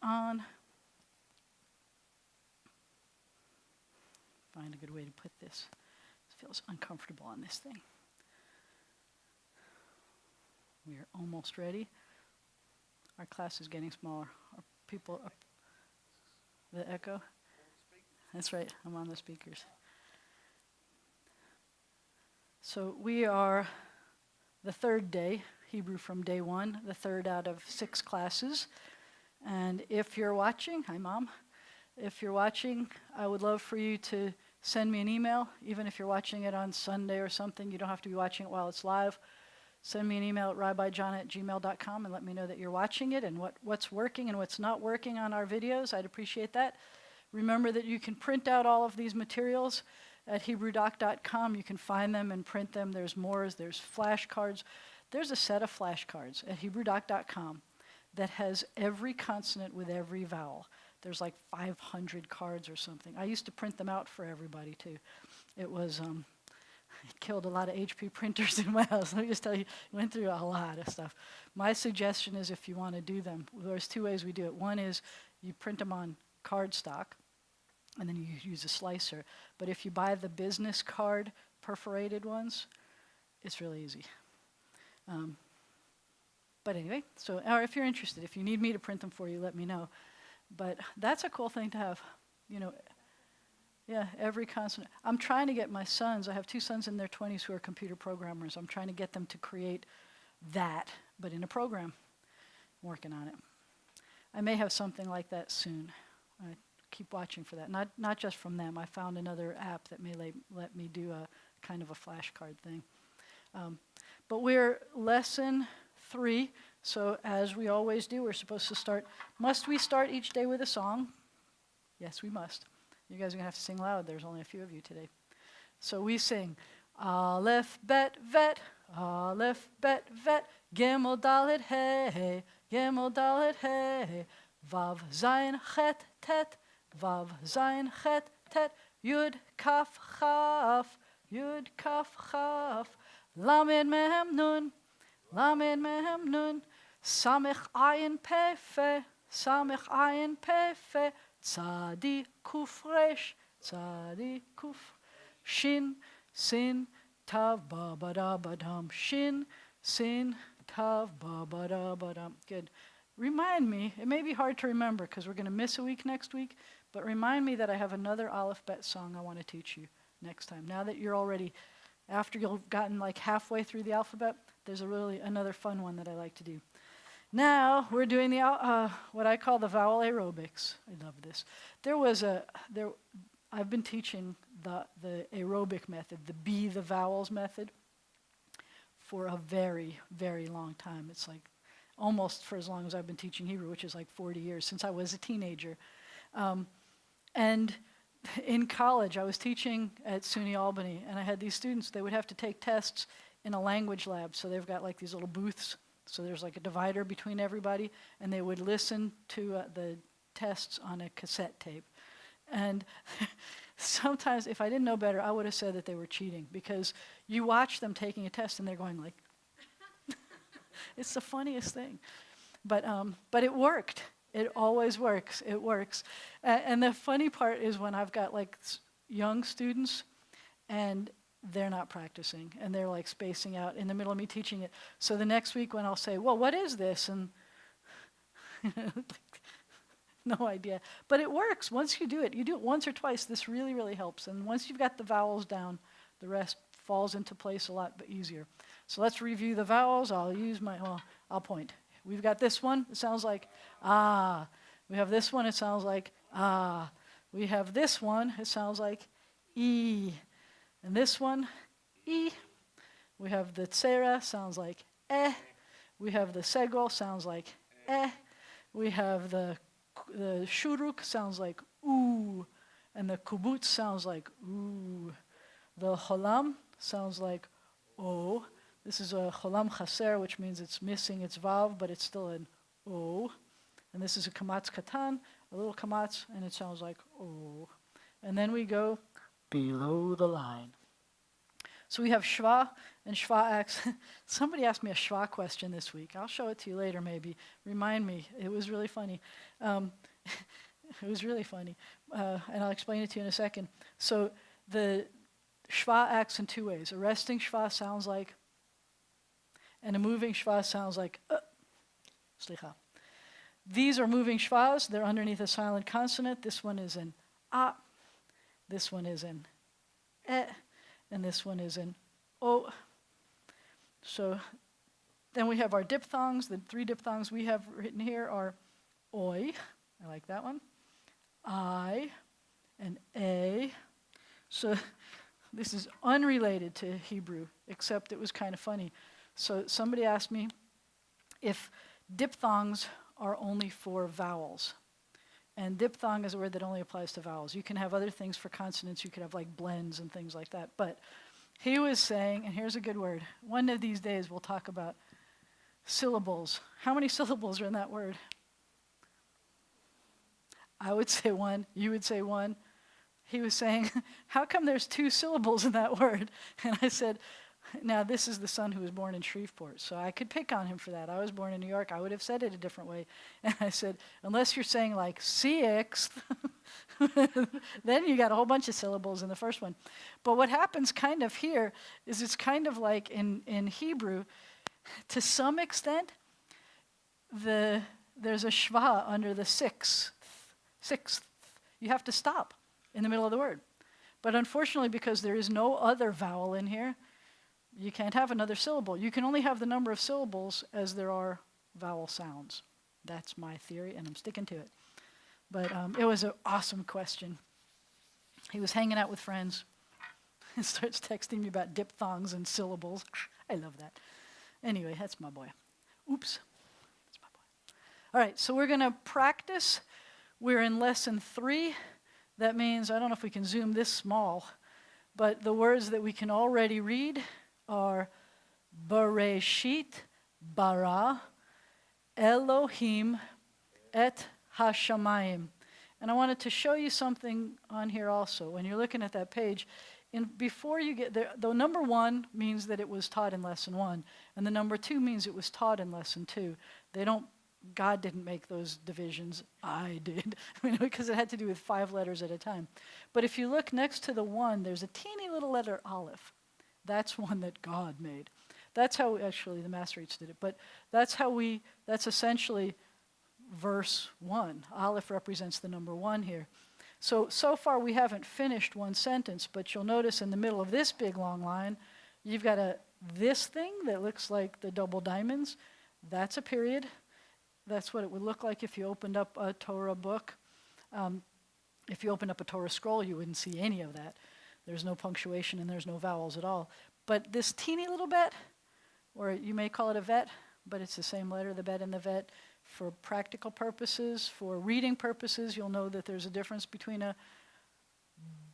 on. Find a good way to put this. It feels uncomfortable on this thing. We are almost ready. Our class is getting smaller. Our people, the echo? That's right, I'm on the speakers. So we are the third day, Hebrew from day one, the third out of 6 classes. And if you're watching, hi Mom, if you're watching, I would love for you to send me an email, even if you're watching it on Sunday or something. You don't have to be watching it while it's live. Send me an email at rabbijohn@gmail.com and let me know that you're watching it and what's working and what's not working on our videos. I'd appreciate that. Remember that you can print out all of these materials at HebrewDoc.com. You can find them and print them. There's more. There's flashcards. There's a set of flashcards at HebrewDoc.com that has every consonant with every vowel. There's like 500 cards or something. I used to print them out for everybody too. It was... It killed a lot of HP printers in my house. Let me just tell you, went through a lot of stuff. My suggestion is if you want to do them, there's 2 ways we do it. One is you print them on cardstock, and then you use a slicer. But if you buy the business card perforated ones, it's really easy. But anyway, so or if you're interested, if you need me to print them for you, let me know. But that's a cool thing to have, you know. Yeah, every consonant. I'm trying to get my sons, I have 2 sons in their 20s who are computer programmers. I'm trying to get them to create that, but in a program. I'm working on it. I may have something like that soon. I keep watching for that. Not just from them. I found another app that may let me do a kind of a flashcard thing. But we're lesson 3, so as we always do, we're supposed to start. Must we start each day with a song? Yes, we must. You guys are going to have to sing loud. There's only a few of you today. So we sing, Aleph, Bet, Vet, Aleph, Bet, Vet, Gimel, Dalet, Hey, Gimel, Dalet, Hey, Vav, Zayin, Chet, Tet, Vav, Zayin, Chet, Tet, Yud, Kaf, Chaf, Yud, Kaf, Chaf, Lamed, Mehem, Nun, Lamed, Mehem, Nun, Samech, Ayin, Pe, Fe, Samech, Ayin, Pe, Fe, Tzadi kuf resh, tzadi kuf, shin, sin, tav, ba, ba, da, ba, dam, shin, sin, tav, ba, ba, da, ba, dam. Good. Remind me, it may be hard to remember because we're going to miss a week next week, but remind me that I have another Aleph Bet song I want to teach you next time. Now that you're already, after you've gotten like halfway through the alphabet, there's another fun one that I like to do. Now we're doing the what I call the vowel aerobics. I love this. I've been teaching the aerobic method, the vowels method, for a very, very long time. It's like almost for as long as I've been teaching Hebrew, which is like 40 years, since I was a teenager. And in college, I was teaching at SUNY Albany, and I had these students, they would have to take tests in a language lab. So they've got like these little booths. So there's like a divider between everybody, and they would listen to the tests on a cassette tape. And sometimes, if I didn't know better, I would have said that they were cheating, because you watch them taking a test, and they're going like, it's the funniest thing. But it worked. It always works. It works. And the funny part is when I've got like young students, and they're not practicing, and they're like spacing out in the middle of me teaching it. So the next week when I'll say, well, what is this? And no idea. But it works. Once you do it once or twice, this really, really helps. And once you've got the vowels down, the rest falls into place a lot easier. So let's review the vowels. I'll point. We've got this one. It sounds like ah. We have this one. It sounds like ah. We have this one. It sounds like e. And this one, E. We have the tsera, sounds like eh. We have the segol, sounds like eh. We have the shuruk, sounds like ooh. And the kubutz sounds like ooh. The cholam sounds like oh. This is a cholam chaser, which means it's missing its vav, but it's still an oh. And this is a kamatz katan, a little kamatz, and it sounds like oh. And then we go below the line. So we have schwa and schwa accent. Somebody asked me a schwa question this week. I'll show it to you later maybe. Remind me. It was really funny. It was really funny. And I'll explain it to you in a second. So the schwa acts in two ways. A resting schwa sounds like, and a moving schwa sounds like, slicha. These are moving schwas. They're underneath a silent consonant. This one is in a. This one is in e. And this one is in o. So then we have our diphthongs. The three diphthongs we have written here are oi. I like that one. I and a. So this is unrelated to Hebrew, except it was kind of funny. So somebody asked me if diphthongs are only for vowels. And diphthong is a word that only applies to vowels. You can have other things for consonants. You could have like blends and things like that. But he was saying, and here's a good word, one of these days we'll talk about syllables. How many syllables are in that word? I would say one. You would say one. He was saying, how come there's 2 syllables in that word? And I said, now this is the son who was born in Shreveport, so I could pick on him for that. I was born in New York. I would have said it a different way. And I said, unless you're saying like sixth, then you got a whole bunch of syllables in the first one. But what happens kind of here is it's kind of like in Hebrew, to some extent, there's a shva under the sixth. You have to stop in the middle of the word. But unfortunately, because there is no other vowel in here, you can't have another syllable. You can only have the number of syllables as there are vowel sounds. That's my theory, and I'm sticking to it. But it was an awesome question. He was hanging out with friends and starts texting me about diphthongs and syllables. I love that. Anyway, that's my boy. Oops. That's my boy. All right, so we're going to practice. We're in lesson 3. That means, I don't know if we can zoom this small, but the words that we can already read are Bereshit bara Elohim et hashamayim. And I wanted to show you something on here also. When you're looking at that page, before you get there, the number 1 means that it was taught in lesson 1, and the number 2 means it was taught in lesson 2. God didn't make those divisions. I did, because it had to do with 5 letters at a time. But if you look next to the 1, there's a teeny little letter aleph. That's one that God made. That's how, actually, the Masoretes did it. But that's essentially verse 1. Aleph represents the number 1 here. So far we haven't finished one sentence, but you'll notice in the middle of this big long line, you've got this thing that looks like the double diamonds. That's a period. That's what it would look like if you opened up a Torah book. If you opened up a Torah scroll, you wouldn't see any of that. There's no punctuation and there's no vowels at all. But this teeny little bet, or you may call it a vet, but it's the same letter, the bet and the vet. For practical purposes, for reading purposes, you'll know that there's a difference between a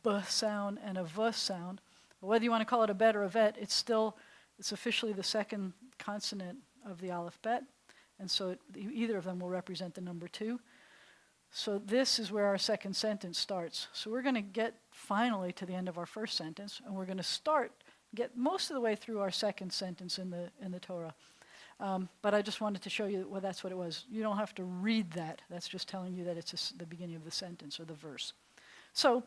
b sound and a v sound. But whether you want to call it a bet or a vet, it's officially the second consonant of the aleph bet. And so either of them will represent the number 2. So this is where our second sentence starts. So we're going to get finally to the end of our first sentence, and we're going to get most of the way through our second sentence in the Torah. But I just wanted to show you, that's what it was. You don't have to read that. That's just telling you that it's the beginning of the sentence or the verse. So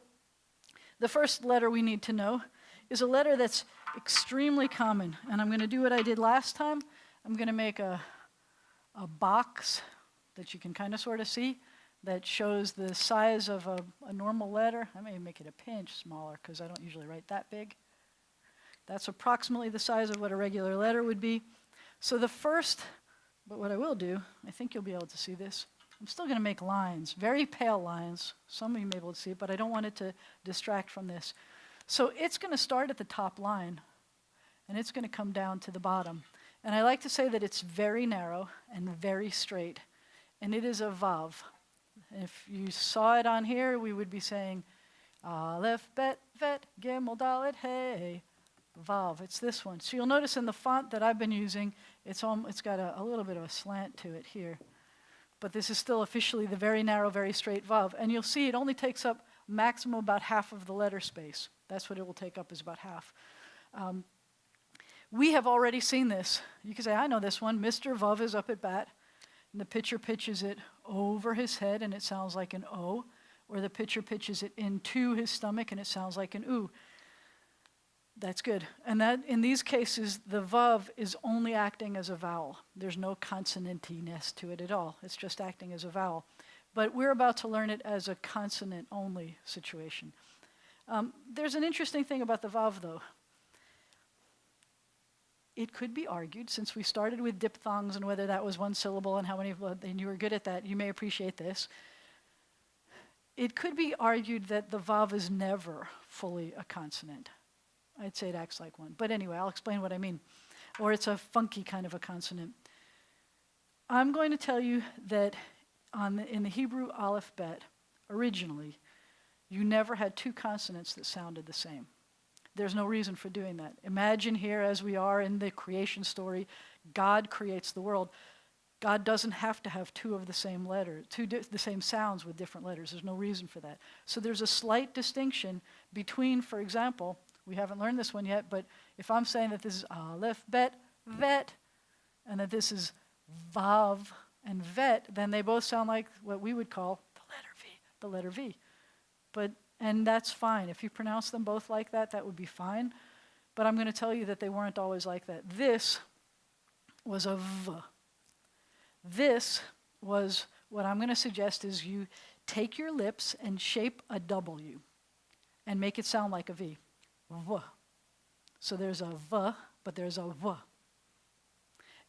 the first letter we need to know is a letter that's extremely common. And I'm going to do what I did last time. I'm going to make a box that you can kind of sort of see that shows the size of a normal letter. I may make it a pinch smaller because I don't usually write that big. That's approximately the size of what a regular letter would be. So but what I will do, I think you'll be able to see this. I'm still going to make lines, very pale lines. Some of you may be able to see it, but I don't want it to distract from this. So it's going to start at the top line, and it's going to come down to the bottom. And I like to say that it's very narrow and very straight, and it is a vav. If you saw it on here, we would be saying aleph, bet, vet, gimel, dalet, hey, vav. It's this one. So you'll notice in the font that I've been using, it's got a little bit of a slant to it here. But this is still officially the very narrow, very straight vav. And you'll see it only takes up maximum about half of the letter space. That's what it will take up, is about half. We have already seen this. You can say, I know this one. Mr. Vav is up at bat, and the pitcher pitches it over his head, and it sounds like an O, or the pitcher pitches it into his stomach, and it sounds like an oo. That's good. And that in these cases, the Vav is only acting as a vowel. There's no consonantiness to it at all. It's just acting as a vowel. But we're about to learn it as a consonant-only situation. There's an interesting thing about the Vav, though. It could be argued, since we started with diphthongs and whether that was one syllable and how many, and you were good at that, you may appreciate this. It could be argued that the Vav is never fully a consonant. I'd say it acts like one. But anyway, I'll explain what I mean. Or it's a funky kind of a consonant. I'm going to tell you that in the Hebrew alphabet, originally, you never had two consonants that sounded the same. There's no reason for doing that. Imagine here, as we are in the creation story, God creates the world. God doesn't have to have two of the same letters, the same sounds with different letters. There's no reason for that. So there's a slight distinction between, for example, we haven't learned this one yet, but if I'm saying that this is aleph, bet, vet, and that this is vav and vet, then they both sound like what we would call the letter V. And that's fine. If you pronounce them both like that, that would be fine. But I'm going to tell you that they weren't always like that. This was a V. This was, what I'm going to suggest is you take your lips and shape a W and make it sound like a V. V. So there's a V, but there's a V.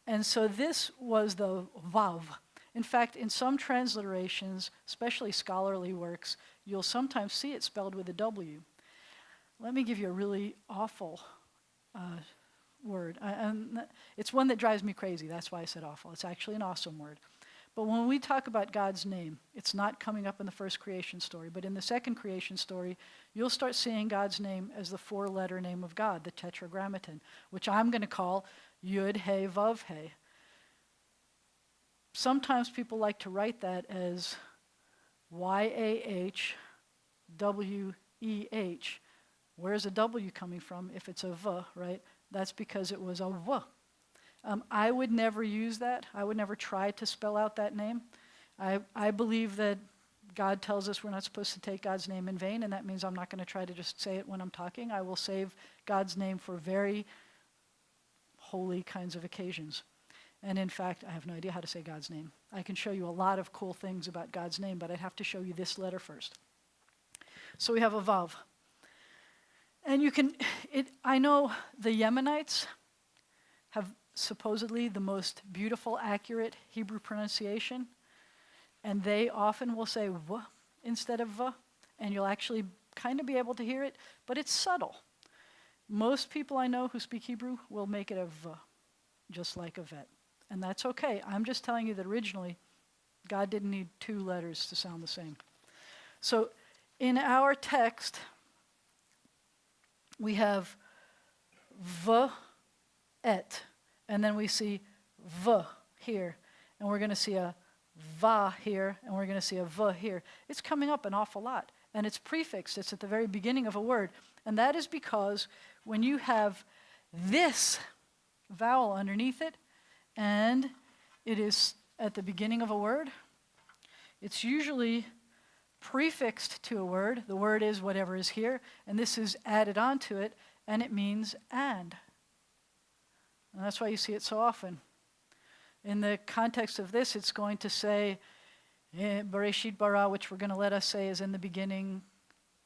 And so this was the Vav. In fact, in some transliterations, especially scholarly works, you'll sometimes see it spelled with a W. Let me give you a really awful word. And it's one that drives me crazy. That's why I said awful. It's actually an awesome word. But when we talk about God's name, it's not coming up in the first creation story. But in the second creation story, you'll start seeing God's name as the four-letter name of God, the Tetragrammaton, which I'm going to call Yud, He, Vav, He. Sometimes people like to write that as Y-A-H-W-E-H. Where's a W coming from if it's a V, right? That's because it was a V. I would never use that. I would never try to spell out that name. I believe that God tells us we're not supposed to take God's name in vain, and that means I'm not going to try to just say it when I'm talking. I will save God's name for very holy kinds of occasions. And in fact, I have no idea how to say God's name. I can show you a lot of cool things about God's name, but I'd have to show you this letter first. So we have a Vav. And I know the Yemenites have supposedly the most beautiful, accurate Hebrew pronunciation, and they often will say V instead of V, and you'll actually kind of be able to hear it, but it's subtle. Most people I know who speak Hebrew will make it a V, just like a vet. And that's okay. I'm just telling you that originally, God didn't need two letters to sound the same. So in our text, we have V, et, and then we see V here, and we're going to see a Va here, and we're going to see a V here. It's coming up an awful lot, and it's prefixed. It's at the very beginning of a word, and that is because when you have this vowel underneath it, and it is at the beginning of a word, it's usually prefixed to a word. The word is whatever is here, and this is added onto it, and it means and. And that's why you see it so often. In the context of this, it's going to say, Bereshit bara, which we're going to let us say is in the beginning,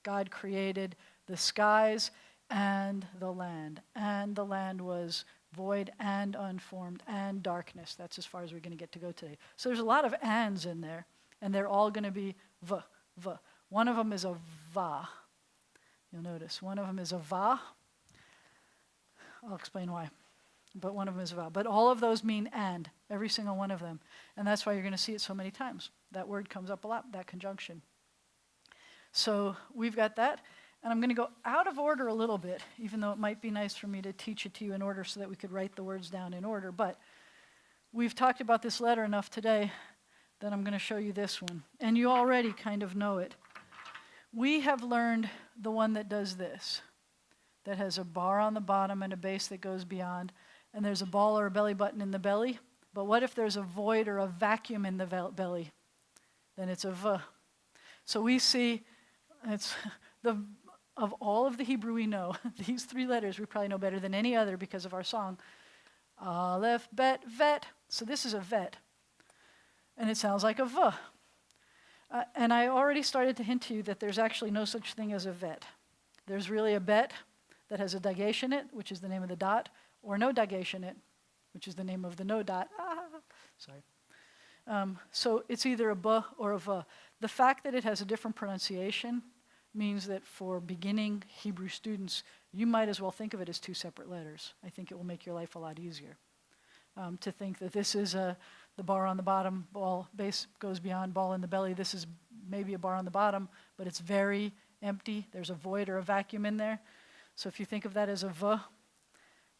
God created the skies and the land. And the land was void and unformed and darkness. That's as far as we're going to get to go today. So there's a lot of ands in there, and they're all going to be v, v. One of them is a va. You'll notice one of them is a va. I'll explain why. But one of them is a va. But all of those mean and, every single one of them. And that's why you're going to see it so many times. That word comes up a lot, that conjunction. So we've got that. And I'm going to go out of order a little bit, even though it might be nice for me to teach it to you in order so that we could write the words down in order. But we've talked about this letter enough today that I'm going to show you this one. And you already kind of know it. We have learned the one that does this. that has a bar on the bottom and a base that goes beyond, and there's a ball or a belly button in the belly. But what if there's a void or a vacuum in the belly? Then it's a v. So we see, it's of all of the Hebrew we know, these three letters we probably know better than any other because of our song. Aleph, bet, vet. So this is a vet. And it sounds like a v. And I already started to hint to you that there's actually no such thing as a vet. There's really a bet that has a dagesh in it, which is the name of the dot, or no dagesh in it, which is the name of the no dot. Sorry. So it's either a b or a v. The fact that it has a different pronunciation means that for beginning Hebrew students, you might as well think of it as two separate letters. I think it will make your life a lot easier. To think that this is the bar on the bottom, ball, base goes beyond, ball in the belly. This is maybe a bar on the bottom, but it's very empty. There's a void or a vacuum in there. So if you think of that as a v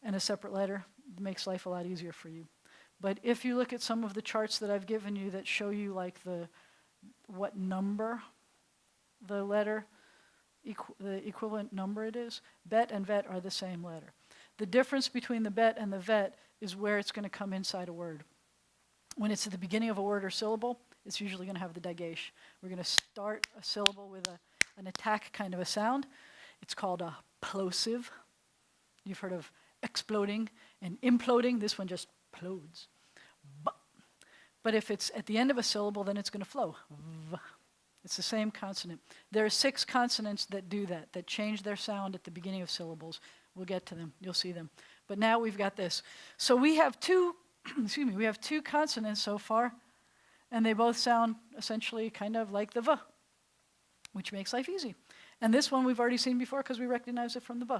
and a separate letter, it makes life a lot easier for you. But if you look at some of the charts that I've given you that show you like what number the letter, the equivalent number it is, bet and vet are the same letter. The difference between the bet and the vet is where it's going to come inside a word. When it's at the beginning of a word or syllable, it's usually going to have the dagesh. We're going to start a syllable with an attack kind of a sound. It's called a plosive. You've heard of exploding and imploding. This one just plodes. But if it's at the end of a syllable, then it's going to flow. It's the same consonant. There are 6 consonants that do that change their sound at the beginning of syllables. We'll get to them. You'll see them. But now we've got this. So we have two consonants so far, and they both sound essentially kind of like the v, which makes life easy. And this one we've already seen before because we recognize it from the v.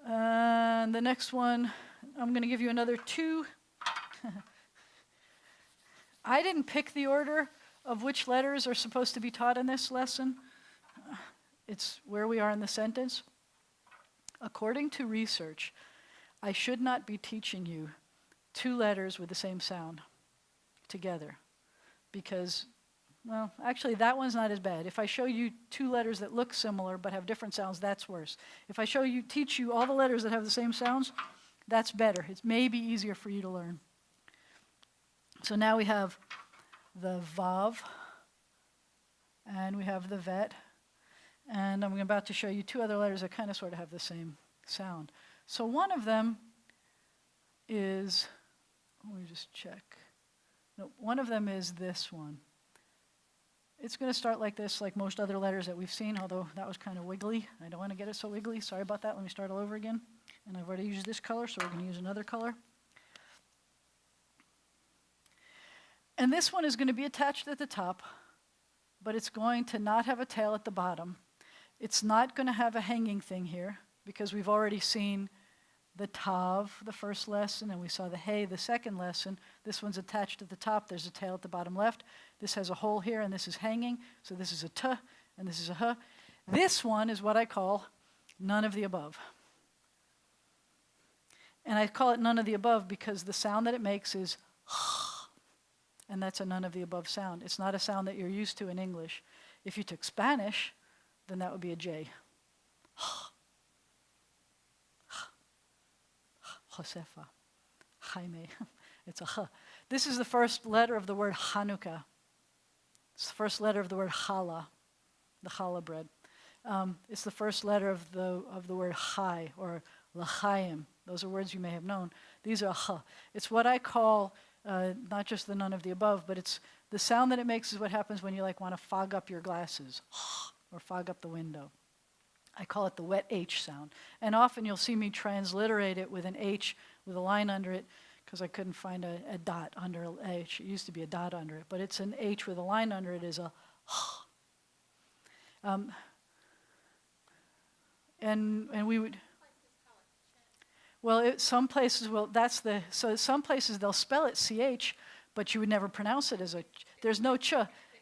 And the next one, I'm going to give you another 2. I didn't pick the order of which letters are supposed to be taught in this lesson. It's where we are in the sentence. According to research, I should not be teaching you 2 letters with the same sound together because, well, actually that one's not as bad. If I show you 2 letters that look similar but have different sounds, that's worse. If I teach you all the letters that have the same sounds, that's better. It's maybe easier for you to learn. So now we have the vav, and we have the vet, and I'm about to show you 2 other letters that kind of sort of have the same sound. So one of them is, let me just check. No, one of them is this one. It's going to start like this, like most other letters that we've seen, although that was kind of wiggly. I don't want to get it so wiggly. Sorry about that. Let me start all over again. And I've already used this color, so we're going to use another color. And this one is going to be attached at the top, but it's going to not have a tail at the bottom. It's not going to have a hanging thing here, because we've already seen the tav, the first lesson, and we saw the hey, the second lesson. This one's attached at the top. There's a tail at the bottom left. This has a hole here, and this is hanging. So this is a t, and this is a h. This one is what I call none of the above. And I call it none of the above because the sound that it makes is and that's a none of the above sound. It's not a sound that you're used to in English. If you took Spanish, then that would be a J. Josefa, Jaime, it's a H. This is the first letter of the word Hanukkah. It's the first letter of the word challah, the challah bread. It's the first letter of the word chai, or l'chaim. Those are words you may have known. These are H. It's what I call not just the none of the above, but it's the sound that it makes is what happens when you like want to fog up your glasses or fog up the window. I call it the wet H sound. And often you'll see me transliterate it with an H with a line under it because I couldn't find a dot under an H. It used to be a dot under it, but it's an H with a line under it is a and we would, well, some places some places they'll spell it CH, but you would never pronounce it as a, there's no ch.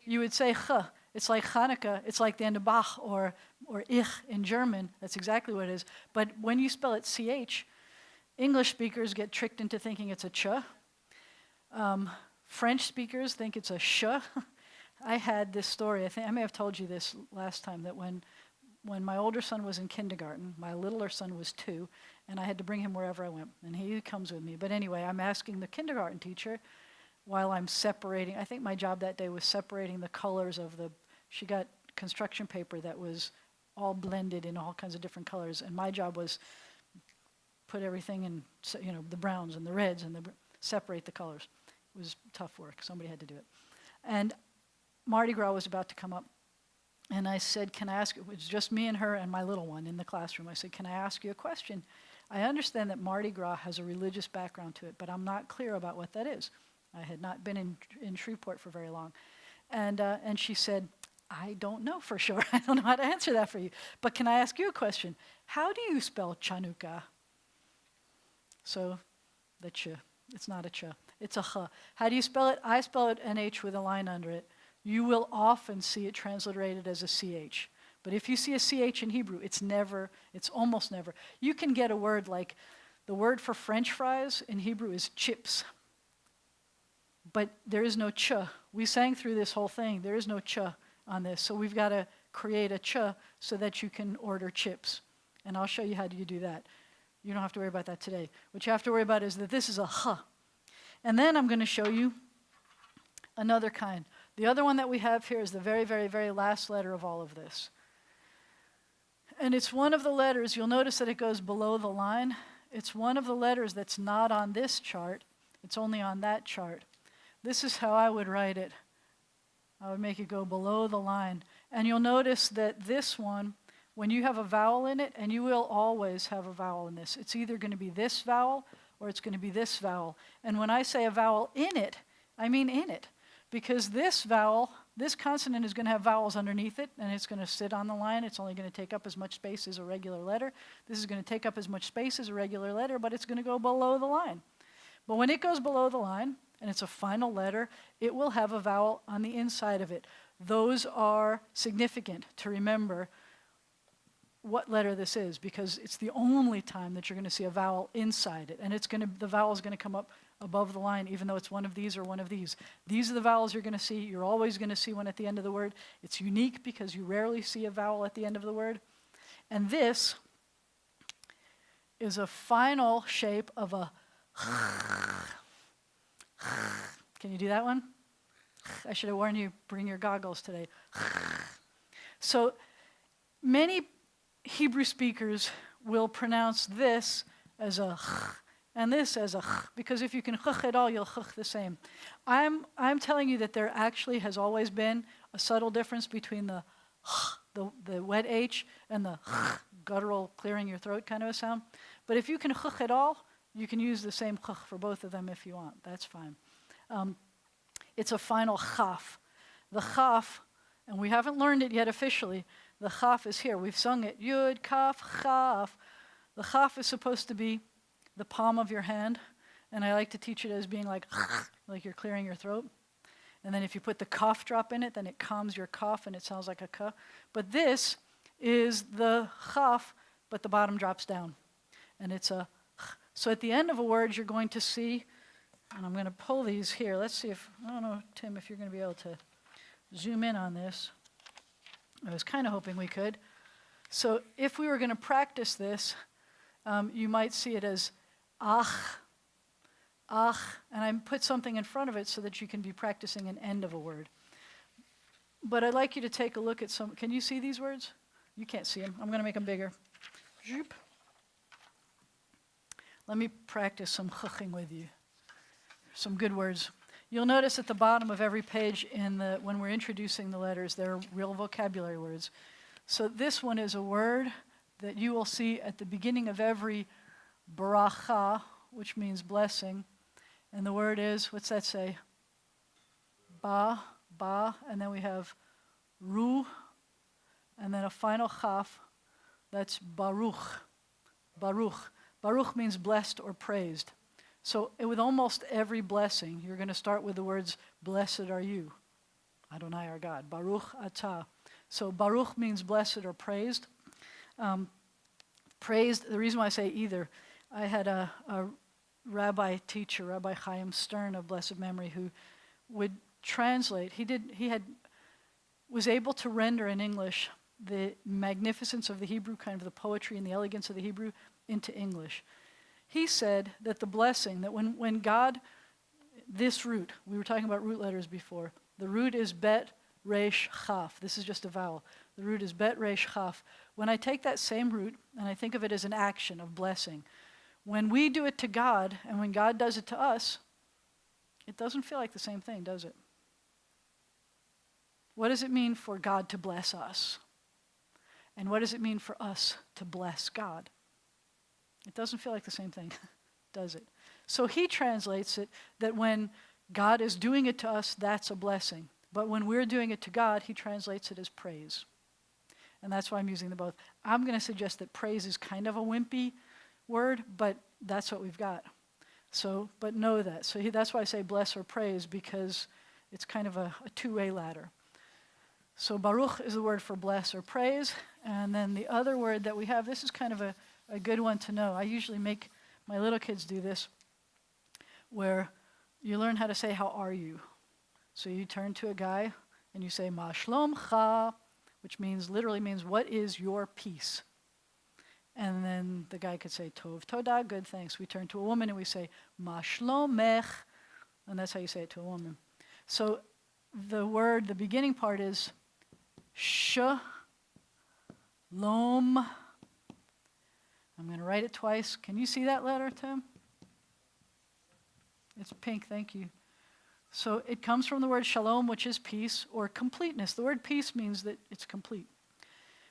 You would say ch. It's like Hanukkah. It's like the end of Bach or ich in German. That's exactly what it is. But when you spell it CH, English speakers get tricked into thinking it's a ch. French speakers think it's a sh. I had this story. I think I may have told you this last time, that when when my older son was in kindergarten. My littler son was 2, and I had to bring him wherever I went, and he comes with me. But anyway, I'm asking the kindergarten teacher while I'm separating. I think my job that day was separating the colors of she got construction paper that was all blended in all kinds of different colors, and my job was put everything in, the browns and the reds and separate the colors. It was tough work. Somebody had to do it. And Mardi Gras was about to come up. And I said, can I ask you, it was just me and her and my little one in the classroom. I said, can I ask you a question? I understand that Mardi Gras has a religious background to it, but I'm not clear about what that is. I had not been in Shreveport for very long. And she said, I don't know for sure. I don't know how to answer that for you. But can I ask you a question? How do you spell Chanukah? So the ch, it's not a ch, it's a ch. How do you spell it? I spell it NH with a line under it. You will often see it transliterated as a CH. But if you see a CH in Hebrew, it's almost never. You can get a word like, the word for French fries in Hebrew is chips. But there is no ch. We sang through this whole thing. There is no ch on this. So we've got to create a ch so that you can order chips. And I'll show you how you do that. You don't have to worry about that today. What you have to worry about is that this is a h. And then I'm going to show you another kind. The other one that we have here is the very, very, very last letter of all of this. And it's one of the letters, you'll notice that it goes below the line. It's one of the letters that's not on this chart. It's only on that chart. This is how I would write it. I would make it go below the line. And you'll notice that this one, when you have a vowel in it, and you will always have a vowel in this, it's either going to be this vowel or it's going to be this vowel. And when I say a vowel in it, I mean in it. Because this vowel, this consonant is going to have vowels underneath it, and it's going to sit on the line. It's only going to take up as much space as a regular letter. This is going to take up as much space as a regular letter, but it's going to go below the line. But when it goes below the line, and it's a final letter, it will have a vowel on the inside of it. Those are significant to remember what letter this is, because it's the only time that you're going to see a vowel inside it. And the vowel is going to come up above the line, even though it's one of these or one of these. These are the vowels you're going to see. You're always going to see one at the end of the word. It's unique because you rarely see a vowel at the end of the word. And this is a final shape of a Can you do that one? I should have warned you, bring your goggles today. So many Hebrew speakers will pronounce this as a and this as a because if you can at all, you'll the same. I'm telling you that there actually has always been a subtle difference between the wet H and the guttural clearing your throat kind of a sound. But if you can at all, you can use the same for both of them if you want. That's fine. It's a final chaf. The chaf, and we haven't learned it yet officially, the chaf is here. We've sung it. Yud, kaf, chaf. The chaf is supposed to be the palm of your hand, and I like to teach it as being like you're clearing your throat. And then if you put the cough drop in it, then it calms your cough and it sounds like a ka. But this is the chaf, but the bottom drops down. And it's a so at the end of a word, you're going to see, and I'm going to pull these here. Let's see if, I don't know, Tim, if you're going to be able to zoom in on this. I was kind of hoping we could. So if we were going to practice this, you might see it as ach, and I put something in front of it so that you can be practicing an end of a word. But I'd like you to take a look at some, can you see these words? You can't see them. I'm going to make them bigger. Zoop. Let me practice some chuching with you. Some good words. You'll notice at the bottom of every page when we're introducing the letters, there are real vocabulary words. So this one is a word that you will see at the beginning of every bracha, which means blessing. And the word is, what's that say? Ba, and then we have ru, and then a final chaf, that's baruch. Baruch means blessed or praised. So with almost every blessing, you're going to start with the words, blessed are you, Adonai our God, Baruch atah. So Baruch means blessed or praised. Praised, the reason why I say either, I had a rabbi teacher, Rabbi Chaim Stern of blessed memory, who would translate. He was able to render in English the magnificence of the Hebrew, kind of the poetry and the elegance of the Hebrew, into English. He said that the blessing, that when God, this root, we were talking about root letters before, the root is bet, resh, chaf. This is just a vowel. The root is bet, resh, chaf. When I take that same root and I think of it as an action of blessing, when we do it to God and when God does it to us, it doesn't feel like the same thing, does it? What does it mean for God to bless us? And what does it mean for us to bless God? It doesn't feel like the same thing, does it? So he translates it that when God is doing it to us, that's a blessing. But when we're doing it to God, he translates it as praise. And that's why I'm using the both. I'm going to suggest that praise is kind of a wimpy word, but that's what we've got. So, but know that. So that's why I say bless or praise, because it's kind of a two-way ladder. So baruch is the word for bless or praise. And then the other word that we have, this is kind of a good one to know. I usually make my little kids do this, where you learn how to say, how are you? So you turn to a guy and you say, ma shlomcha, which literally means, what is your peace? And then the guy could say, tov toda, good, thanks. We turn to a woman and we say, ma shlomech, and that's how you say it to a woman. So the beginning part is shalom. I'm going to write it twice. Can you see that letter, Tim? It's pink, thank you. So it comes from the word shalom, which is peace or completeness. The word peace means that it's complete.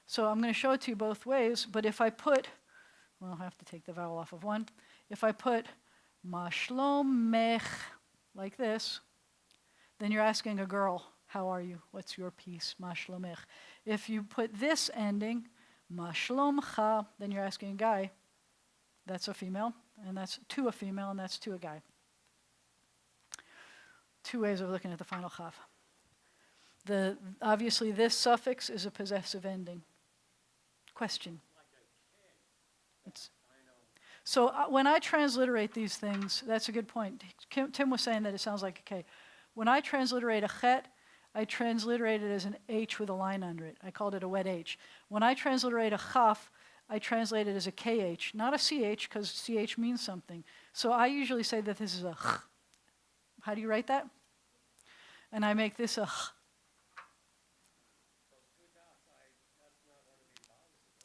So I'm going to show it to you both ways, but if I put, well, I have to take the vowel off of one. If I put ma shlomech like this, then you're asking a girl, how are you? What's your peace? Ma shlomech. If you put this ending, ma shlomcha, then you're asking a guy. That's a female, and that's to a female, and that's to a guy. Two ways of looking at the final chaf. Obviously, this suffix is a possessive ending. Question? So when I transliterate these things, that's a good point. Tim was saying that it sounds like a K. When I transliterate a chet, I transliterate it as an H with a line under it. I called it a wet H. When I transliterate a chaf, I translate it as a KH, not a CH, because CH means something. So I usually say that this is a ch. How do you write that? And I make this a ch.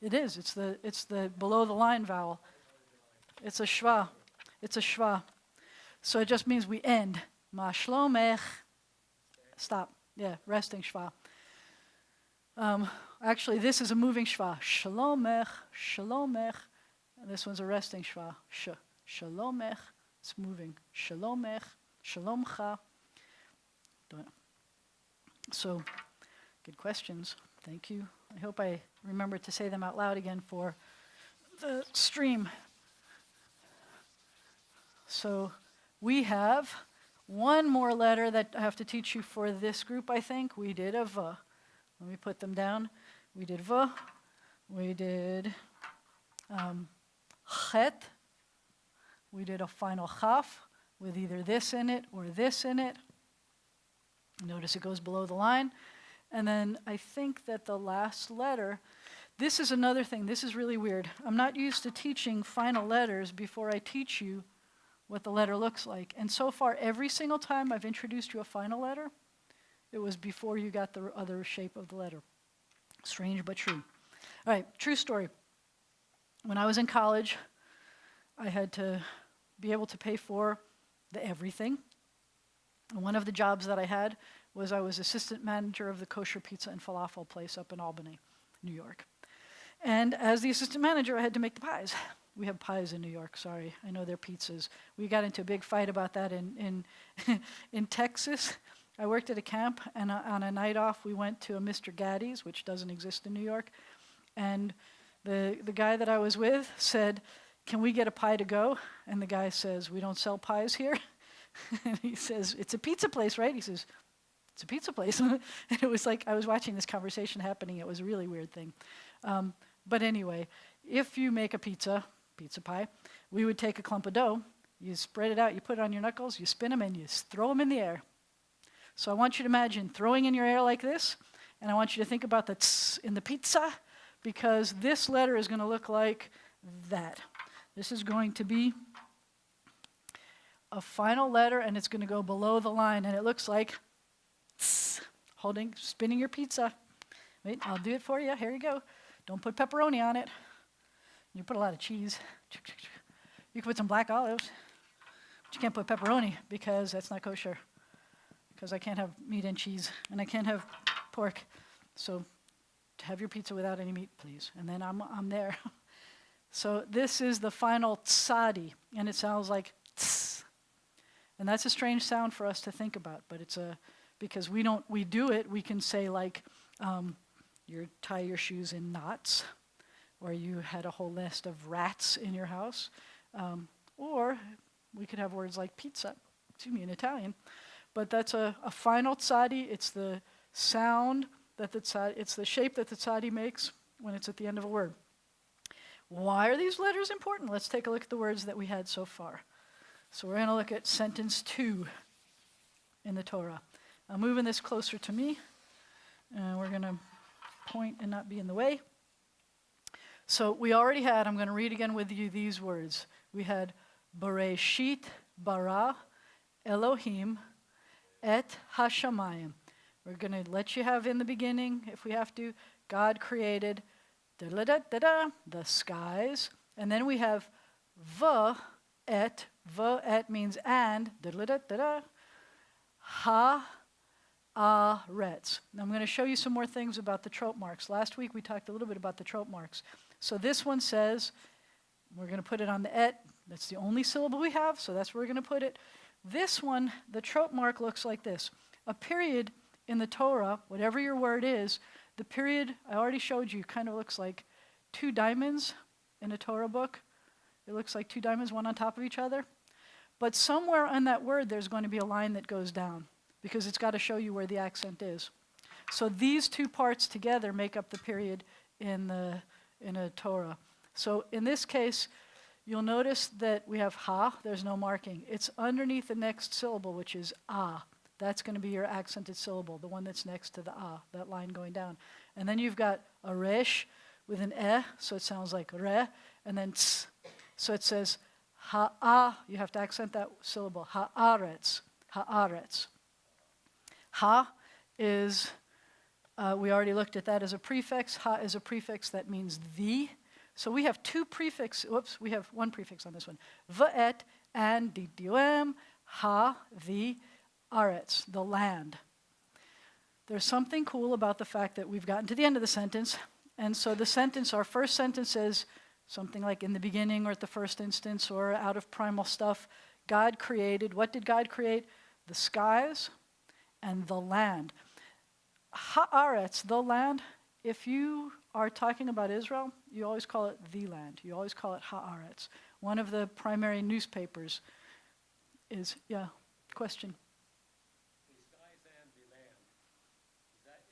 It is. It's the below the line vowel. It's a shva. It's a shva. So it just means we end. Ma shlomech. Stop. Yeah, resting shva. Actually, this is a moving shva. Shalomech, shalomech. And this one's a resting shva. Shalomech. It's moving. Shalomech, shalomcha. So, good questions. Thank you. I hope I remember to say them out loud again for the stream. So we have one more letter that I have to teach you for this group, I think. We did a V. Let me put them down. We did V. We did Chet. We did a final Chaf with either this in it or this in it. Notice it goes below the line. And then I think that the last letter, this is another thing. This is really weird. I'm not used to teaching final letters before I teach you what the letter looks like. And so far, every single time I've introduced you a final letter, it was before you got the other shape of the letter. Strange but true. All right, true story. When I was in college, I had to be able to pay for the everything. And one of the jobs that I had was I was assistant manager of the kosher pizza and falafel place up in Albany, New York. And as the assistant manager, I had to make the pies. We have pies in New York, sorry. I know they're pizzas. We got into a big fight about that in Texas. I worked at a camp, and on a night off, we went to a Mr. Gaddy's, which doesn't exist in New York. And the guy that I was with said, "Can we get a pie to go?" And the guy says, "We don't sell pies here." And he says, "It's a pizza place, right?" He says, "It's a pizza place." And it was like I was watching this conversation happening. It was a really weird thing. But anyway, if you make a pizza pie, we would take a clump of dough, you spread it out, you put it on your knuckles, you spin them, and you throw them in the air. So I want you to imagine throwing in your air like this, And I want you to think about the tss in the pizza, because this letter is going to look like that. This is going to be a final letter, and it's going to go below the line, and it looks like tss, spinning your pizza. Wait, I'll do it for you. Here you go. Don't put pepperoni on it. You put a lot of cheese. You can put some black olives, but you can't put pepperoni because that's not kosher. Because I can't have meat and cheese, and I can't have pork. So have your pizza without any meat, please. And then I'm there. So this is the final tsadi, and it sounds like tss. And that's a strange sound for us to think about, but it's because we do it, we can say like, you tie your shoes in knots, or you had a whole nest of rats in your house, or we could have words like pizza, in Italian. But that's a final tzadi. It's the sound that the tzadi, it's the shape that the tzadi makes when it's at the end of a word. Why are these letters important? Let's take a look at the words that we had so far. So we're going to look at sentence 2 in the Torah. I'm moving this closer to me, and we're going to point and not be in the way. So we already had, I'm going to read again with you these words. We had Bereshit bara Elohim et hashamayim. We're going to let you have in the beginning, if we have to, God created the skies. And then we have va-et means and, ha-aretz. Now I'm going to show you some more things about the trope marks. Last week we talked a little bit about the trope marks. So this one says, we're going to put it on the et. That's the only syllable we have, so that's where we're going to put it. This one, the trope mark looks like this. A period in the Torah, whatever your word is, the period I already showed you kind of looks like two diamonds in a Torah book. It looks like two diamonds, one on top of each other. But somewhere on that word, there's going to be a line that goes down because it's got to show you where the accent is. So these two parts together make up the period in a Torah. So in this case, you'll notice that we have ha, there's no marking. It's underneath the next syllable, which is ah. That's going to be your accented syllable, the one that's next to the ah, that line going down. And then you've got a resh with an so it sounds like re, and then ts. So it says ha-ah, you have to accent that syllable, ha-aretz, ha-aretz. Ha is, we already looked at that as a prefix. Ha is a prefix that means the. So we have we have one prefix on this one. Va'et and didum, ha, the, aretz, the land. There's something cool about the fact that we've gotten to the end of the sentence. And so the sentence, our first sentence says something like in the beginning or at the first instance or out of primal stuff, God created. What did God create? The skies and the land. Haaretz, the land, if you are talking about Israel, you always call it the land. You always call it Haaretz. One of the primary newspapers is, question. The skies and the land, is that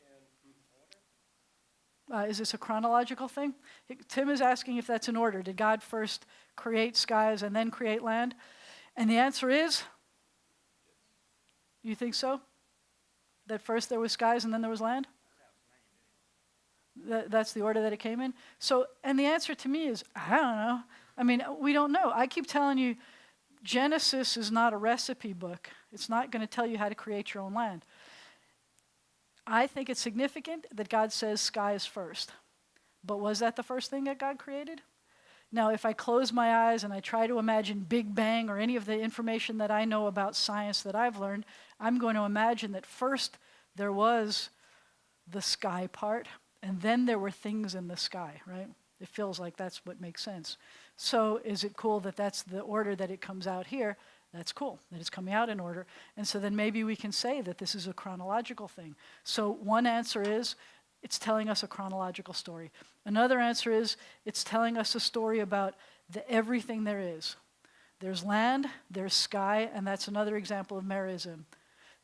in order? Is this a chronological thing? Tim is asking if that's in order. Did God first create skies and then create land? And the answer is, you think so? That first there was skies and then there was land? That's the order that it came in? So, and the answer to me is, I don't know. I mean, we don't know. I keep telling you, Genesis is not a recipe book. It's not going to tell you how to create your own land. I think it's significant that God says sky is first. But was that the first thing that God created? Now, if I close my eyes and I try to imagine Big Bang or any of the information that I know about science that I've learned, I'm going to imagine that first there was the sky part, and then there were things in the sky, right? It feels like that's what makes sense. So is it cool that that's the order that it comes out here? That's cool, that it's coming out in order. And so then maybe we can say that this is a chronological thing. So one answer is, it's telling us a chronological story. Another answer is, it's telling us a story about everything there is. There's land, there's sky, and that's another example of merism,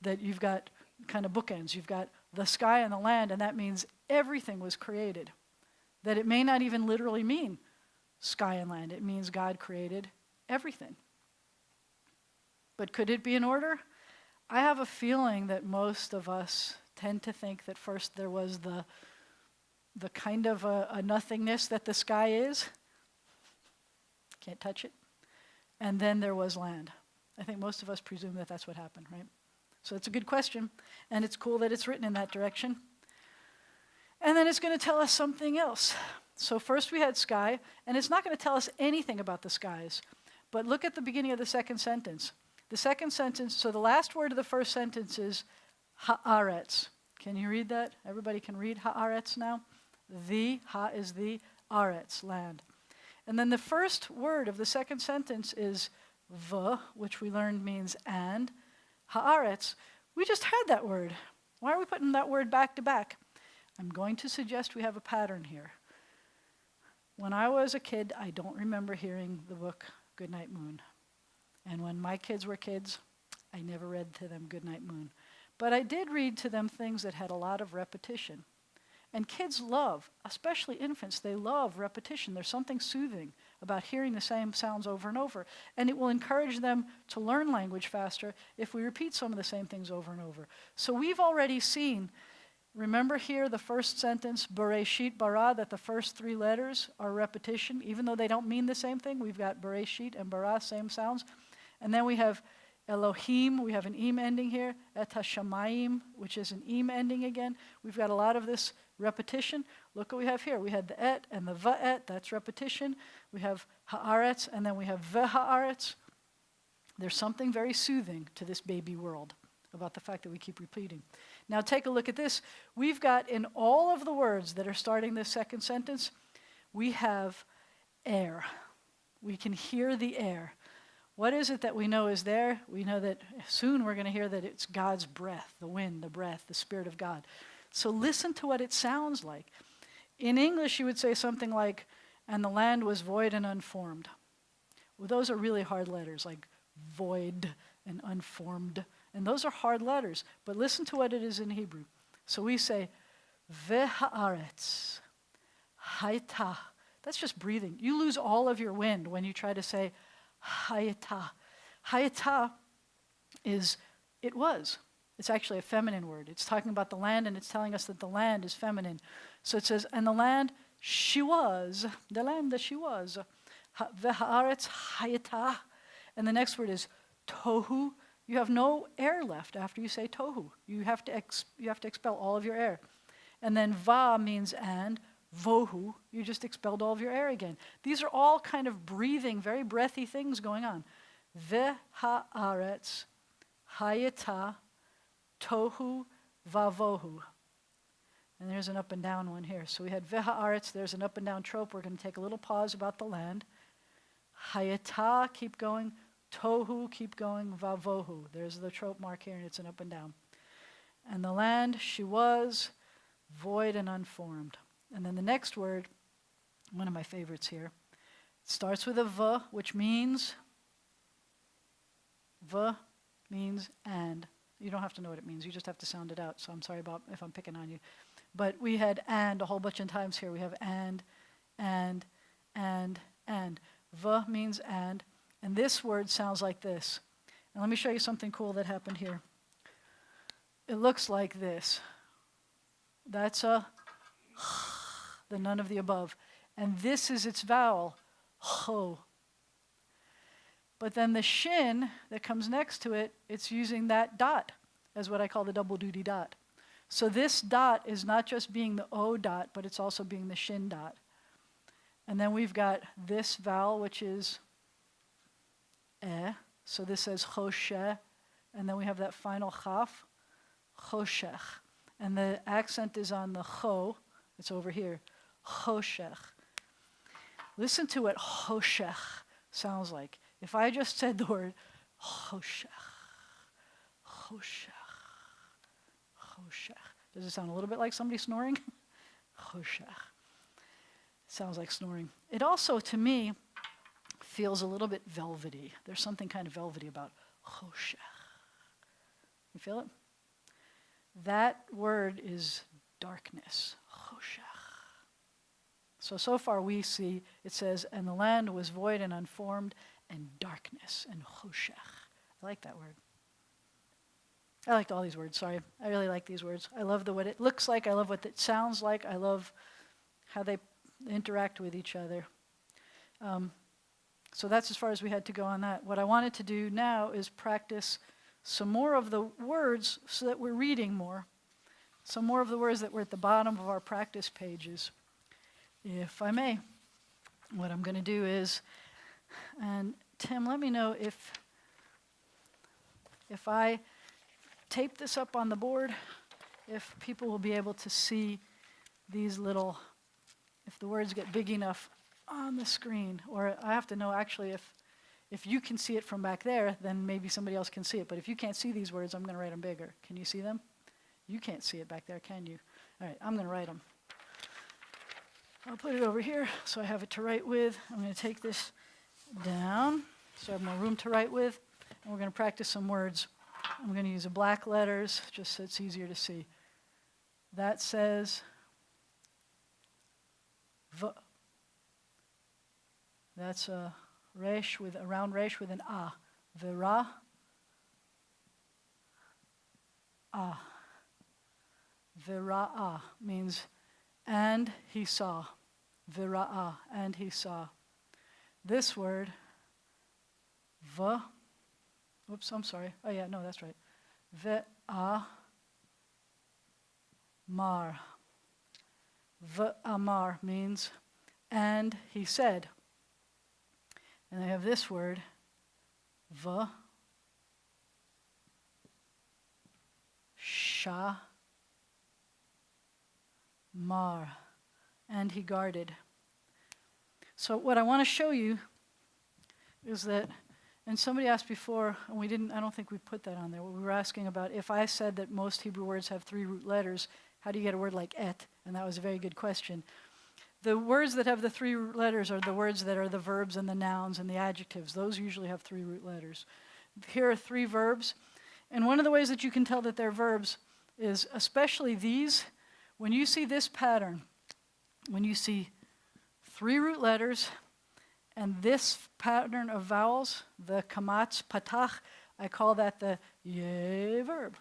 that you've got kind of bookends. You've got the sky and the land, and that means everything was created. That it may not even literally mean sky and land. It means God created everything. But could it be in order? I have a feeling that most of us tend to think that first there was the kind of a nothingness that the sky is. Can't touch it. And then there was land. I think most of us presume that that's what happened, right? So it's a good question, and it's cool that it's written in that direction. And then it's going to tell us something else. So first we had sky, and it's not going to tell us anything about the skies. But look at the beginning of the second sentence. The second sentence, so the last word of the first sentence is haaretz. Can you read that? Everybody can read haaretz now? The, ha is the, aretz, land. And then the first word of the second sentence is v, which we learned means and. Haaretz, we just had that word. Why are we putting that word back to back? I'm going to suggest we have a pattern here. When I was a kid, I don't remember hearing the book Goodnight Moon. And when my kids were kids, I never read to them Goodnight Moon. But I did read to them things that had a lot of repetition. And kids love, especially infants, they love repetition. There's something soothing about hearing the same sounds over and over. And it will encourage them to learn language faster if we repeat some of the same things over and over. So we've already seen, remember here the first sentence, Bereshit bara, that the first three letters are repetition. Even though they don't mean the same thing, we've got Bereshit and bara, same sounds. And then we have Elohim, we have an im ending here. Et hashamayim, which is an im ending again. We've got a lot of this repetition. Look what we have here. We had the et and the va'et, that's repetition. We have haaretz, and then we have v'haaretz. There's something very soothing to this baby world about the fact that we keep repeating. Now take a look at this. We've got in all of the words that are starting this second sentence, we have air. We can hear the air. What is it that we know is there? We know that soon we're going to hear that it's God's breath, the wind, the breath, the Spirit of God. So listen to what it sounds like. In English, you would say something like, and the land was void and unformed. Well, those are really hard letters, like void and unformed. And those are hard letters. But listen to what it is in Hebrew. So we say, vehaaretz, haita. That's just breathing. You lose all of your wind when you try to say, hayata. Hayata is, it was. It's actually a feminine word. It's talking about the land, and it's telling us that the land is feminine. So it says, and the land she was, the land that she was. V'haaretz hayata. And the next word is tohu. You have no air left after you say tohu. You have to expel all of your air. And then va means and. Vohu, you just expelled all of your air again. These are all kind of breathing, very breathy things going on. V'haaretz hayata tohu vavohu. And there's an up and down one here. So we had v'haaretz, there's an up and down trope. We're going to take a little pause about the land. Hayata, keep going. Tohu, keep going. Vavohu. There's the trope mark here, and it's an up and down. And the land, she was, void and unformed. And then the next word, one of my favorites here, starts with a v, which means, v means and. You don't have to know what it means. You just have to sound it out. So I'm sorry about if I'm picking on you. But we had and a whole bunch of times here. We have and. V means and. And this word sounds like this. And let me show you something cool that happened here. It looks like this. That's a the none of the above. And this is its vowel, ho. But then the shin that comes next to it, it's using that dot as what I call the double duty dot. So this dot is not just being the O dot, but it's also being the shin dot. And then we've got this vowel, which is eh. So this says chosheh. And then we have that final chaf, choshech. And the accent is on the cho. It's over here. Choshech. Listen to what choshech sounds like. If I just said the word choshech, choshech, choshech. Does it sound a little bit like somebody snoring? Choshech. Sounds like snoring. It also, to me, feels a little bit velvety. There's something kind of velvety about choshech. You feel it? That word is darkness. Choshech. So far we see, it says, and the land was void and unformed, and darkness, and choshech. I like that word. I liked all these words, sorry. I really like these words. I love what it looks like. I love what it sounds like. I love how they interact with each other. So that's as far as we had to go on that. What I wanted to do now is practice some more of the words so that we're reading more. Some more of the words that were at the bottom of our practice pages. If I may, what I'm going to do is, and Tim, let me know if I tape this up on the board, if people will be able to see these little, if the words get big enough on the screen, or I have to know actually if you can see it from back there, then maybe somebody else can see it. But if you can't see these words, I'm going to write them bigger. Can you see them? You can't see it back there, can you? All right, I'm going to write them. I'll put it over here so I have it to write with. I'm going to take this down so I have more room to write with. And we're going to practice some words. I'm going to use the black letters just so it's easier to see. That says V. That's a resh with a round resh with an A. Vira. A. Vira'a means and he saw. Vira'a, and he saw. This word, V. Oops, I'm sorry. Oh yeah, no, that's right. Ve'amar. Ve'amar means, and he said. And I have this word, Shamar, and he guarded. So what I want to show you is that, and somebody asked before, and I don't think we put that on there. We were asking about if I said that most Hebrew words have 3 root letters, how do you get a word like et? And that was a very good question. The words that have the 3 root letters are the words that are the verbs and the nouns and the adjectives. Those usually have 3 root letters. Here are 3 verbs. And one of the ways that you can tell that they're verbs is, especially these, when you see this pattern, when you see 3 root letters and this pattern of vowels, the kamatz patach, I call that the ye verb.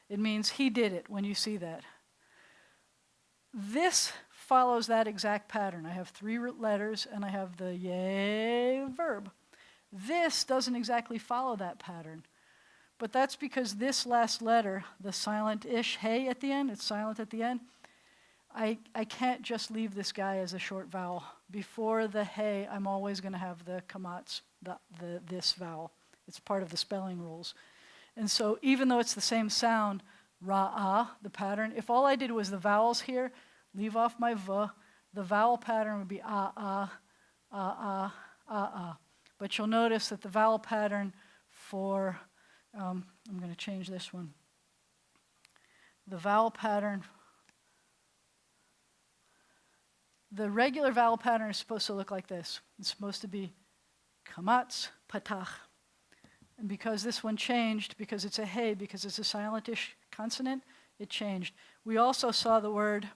It means he did it when you see that. This follows that exact pattern. I have 3 root letters and I have the ye verb. This doesn't exactly follow that pattern. But that's because this last letter, the silent ish, hey at the end, it's silent at the end, I can't just leave this guy as a short vowel. Before the hey, I'm always going to have the kamatz, this vowel. It's part of the spelling rules. And so even though it's the same sound, ra'ah, the pattern, if all I did was the vowels here, leave off my v, the vowel pattern would be ah. But you'll notice that the vowel pattern for, I'm going to change this one. The vowel pattern, the regular vowel pattern is supposed to look like this. It's supposed to be kamatz patach. And because this one changed, because it's a hey, because it's a silent-ish consonant, it changed. We also saw the word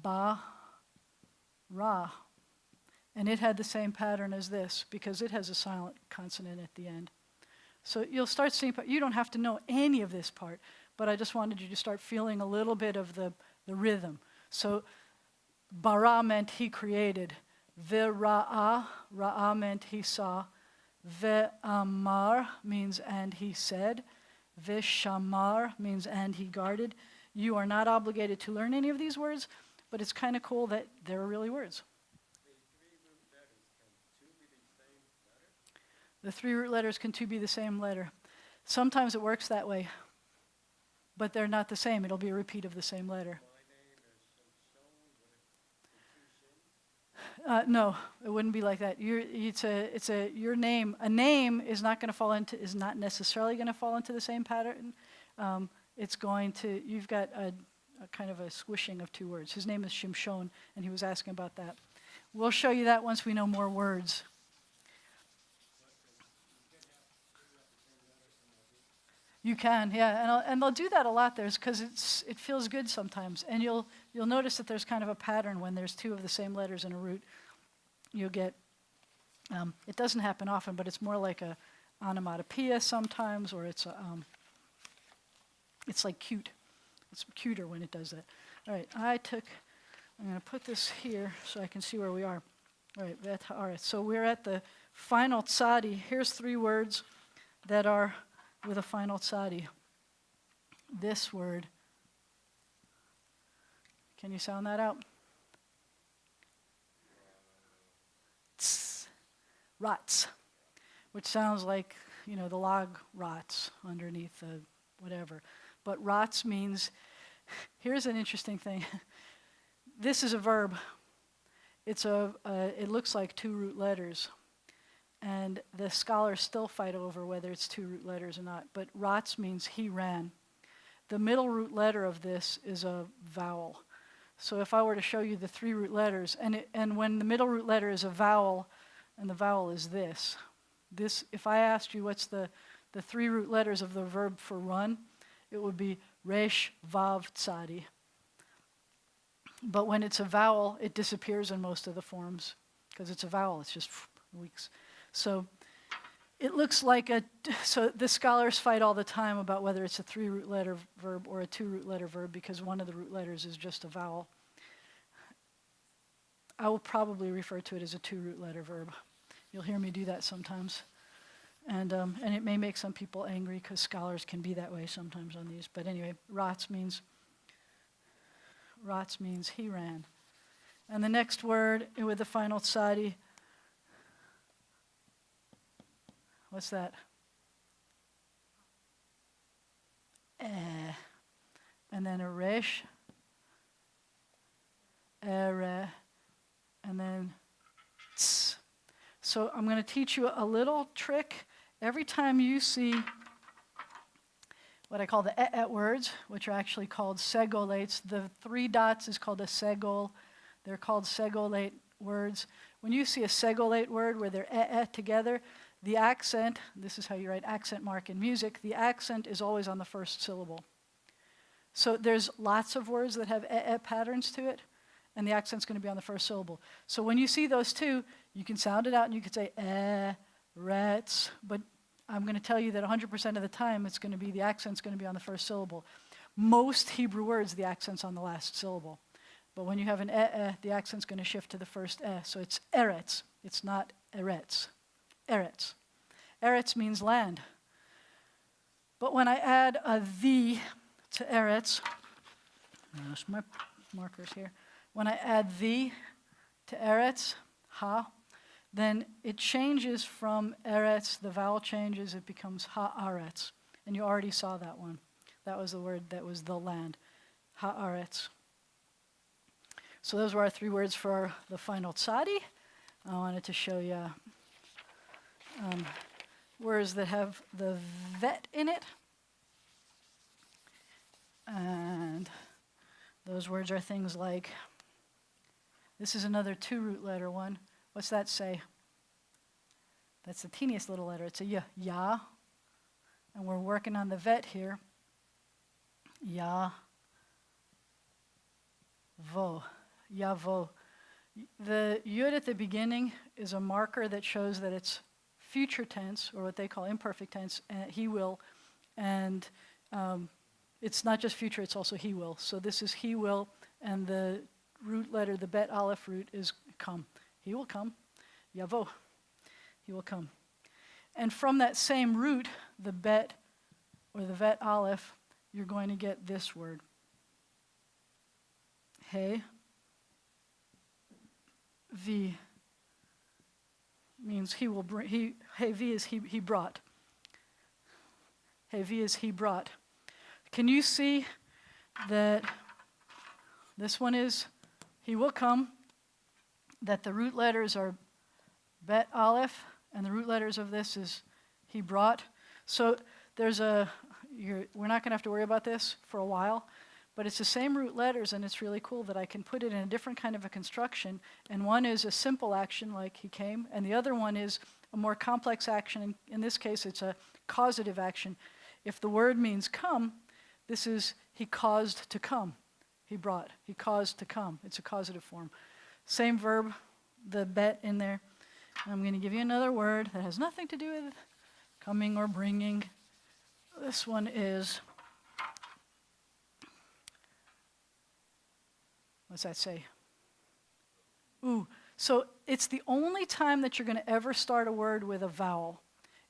ba, ra. And it had the same pattern as this because it has a silent consonant at the end. So you'll start seeing, you don't have to know any of this part, but I just wanted you to start feeling a little bit of the rhythm. So bara meant he created. V'ra'ah, ra'ah meant he saw. Ve'amar means and he said. V'shamar means and he guarded. You are not obligated to learn any of these words, but it's kind of cool that they're really words. The 3 root letters can 2 be the same letter. Sometimes it works that way, but they're not the same. It'll be a repeat of the same letter. No, it wouldn't be like that. Your name. A name is not necessarily going to fall into the same pattern. You've got a kind of a squishing of 2 words. His name is Shimshon, and he was asking about that. We'll show you that once we know more words. You can, yeah, and they'll do that a lot. Because it feels good sometimes, and you'll notice that there's kind of a pattern when there's 2 of the same letters in a root. You'll get. It doesn't happen often, but it's more like a onomatopoeia sometimes, or it's like cute. It's cuter when it does that. All right, I'm going to put this here so I can see where we are. All right, vet haaretz. So we're at the final tzadi. Here's 3 words that are with a final tzadi. This word. Can you sound that out? Tss, rots, which sounds like, the log rots underneath the whatever. But rots means, here's an interesting thing. This is a verb. It looks like 2 root letters. And the scholars still fight over whether it's 2 root letters or not. But rots means he ran. The middle root letter of this is a vowel. So if I were to show you the 3 root letters, and when the middle root letter is a vowel, and the vowel is this, if I asked you what's the 3 root letters of the verb for run, it would be resh, vav, tzadi. But when it's a vowel, it disappears in most of the forms because it's a vowel. It's just weeks. So it looks like so the scholars fight all the time about whether it's a 3 root letter verb or a 2 root letter verb because one of the root letters is just a vowel. I will probably refer to it as a 2 root letter verb. You'll hear me do that sometimes. And it may make some people angry because scholars can be that way sometimes on these. But anyway, rots means he ran. And the next word with the final tzadi, what's that? And then a resh, ere, and then tss. So I'm going to teach you a little trick. Every time you see what I call the words, which are actually called segolates, the 3 dots is called a segol. They're called segolate words. When you see a segolate word where they're together, the accent, this is how you write accent mark in music, the accent is always on the first syllable. So there's lots of words that have patterns to it, and the accent's going to be on the first syllable. So when you see those 2, you can sound it out and you can say rets, but I'm going to tell you that 100% of the time the accent's going to be on the first syllable. Most Hebrew words, the accent's on the last syllable. But when you have an the accent's going to shift to the first so it's eretz. It's not eretz. Eretz. Eretz means land. But when I add a the to eretz, there's my markers here. When I add the to eretz, then it changes from eretz, the vowel changes, it becomes haaretz. And you already saw that one. That was the word that was the land, haaretz. So those were our 3 words for the final tzadi. I wanted to show you words that have the vet in it. And those words are things like, this is another 2 root letter one. What's that say? That's the teeniest little letter. It's a y, ya. And we're working on the vet here. Ya, vo, ya, vo. The yud at the beginning is a marker that shows that it's future tense, or what they call imperfect tense, he will. And it's not just future, it's also he will. So this is he will, and the root letter, the bet aleph root, is come. He will come. Yavo. He will come. And from that same root, the bet, or the vet aleph, you're going to get this word. He. V means he will bring. He V is he brought. He V is he brought. Can you see that this one is he will come, that the root letters are bet aleph, and the root letters of this is he brought. So there's we're not going to have to worry about this for a while, but it's the same root letters, and it's really cool that I can put it in a different kind of a construction, and one is a simple action like he came, and the other one is a more complex action. In this case, it's a causative action. If the word means come, this is he caused to come. He brought. He caused to come. It's a causative form. Same verb, the bet in there. I'm going to give you another word that has nothing to do with coming or bringing. This one is, what's that say? Ooh. So it's the only time that you're going to ever start a word with a vowel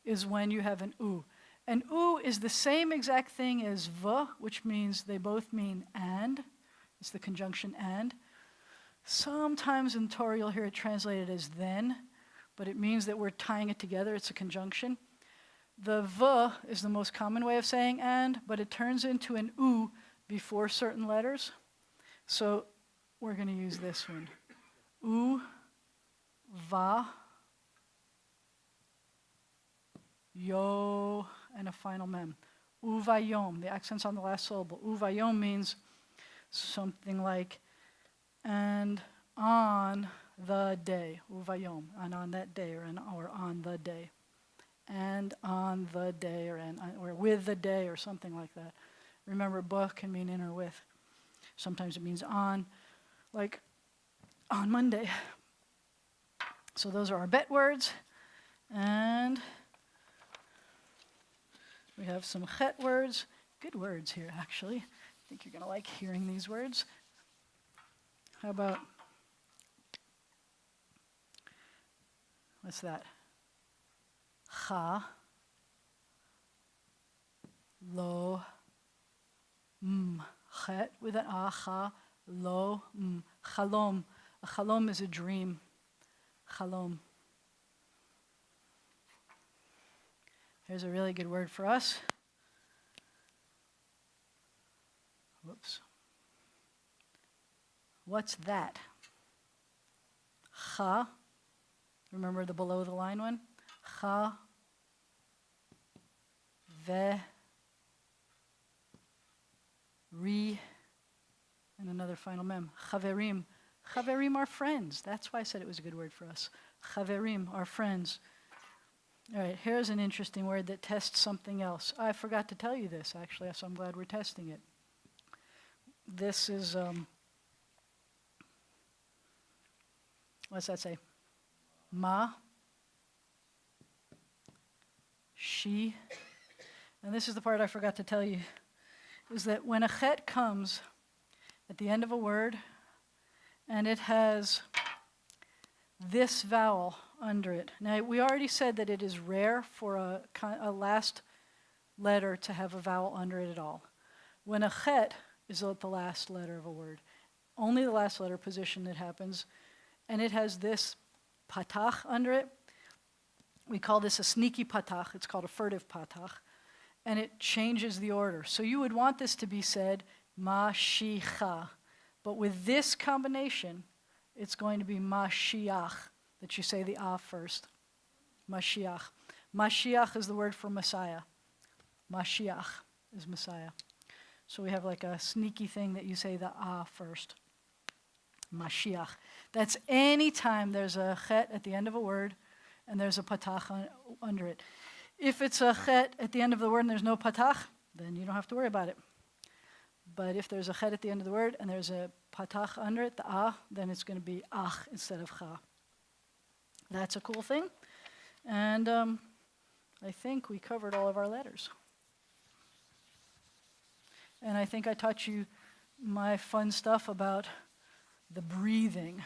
is when you have an oo. And oo is the same exact thing as v, which means they both mean and. It's the conjunction and. Sometimes in Torah you'll hear it translated as then, but it means that we're tying it together. It's a conjunction. The v is the most common way of saying and, but it turns into an oo before certain letters. So we're going to use this one. U, va, yo, and a final mem. Uvayom, the accent's on the last syllable. Uvayom means something like, and on the day. Uvayom, and on that day, or on the day. And on the day, or with the day, or something like that. Remember, ba can mean in or with. Sometimes it means on, like on Monday. So those are our bet words. And we have some chet words. Good words here, actually. I think you're going to like hearing these words. How about, what's that? Cha, lo, chet with an a, cha, lo, chalom. A chalom is a dream. Chalom. Here's a really good word for us. Whoops. What's that? Cha. Remember the below the line one? Cha. Ve. Ri. And another final mem. Chaverim. Chaverim are friends. That's why I said it was a good word for us. Chaverim are friends. All right, here's an interesting word that tests something else. I forgot to tell you this, actually, so I'm glad we're testing it. This is, what's that say? Ma, she, and this is the part I forgot to tell you, is that when a chet comes at the end of a word, and it has this vowel under it. Now, we already said that it is rare for a last letter to have a vowel under it at all. When a chet is at the last letter of a word, only the last letter position that happens, and it has this patach under it. We call this a sneaky patach. It's called a furtive patach, and it changes the order. So you would want this to be said mashicha, but with this combination, it's going to be Mashiach, that you say the ah first. Mashiach. Mashiach is the word for Messiah. Mashiach is Messiah. So we have like a sneaky thing that you say the ah first. Mashiach. That's any time there's a chet at the end of a word and there's a patach under it. If it's a chet at the end of the word and there's no patach, then you don't have to worry about it. But if there's a chet at the end of the word and there's a patach under it, the ah, then it's going to be ach instead of cha. That's a cool thing. And I think we covered all of our letters. And I think I taught you my fun stuff about the breathing.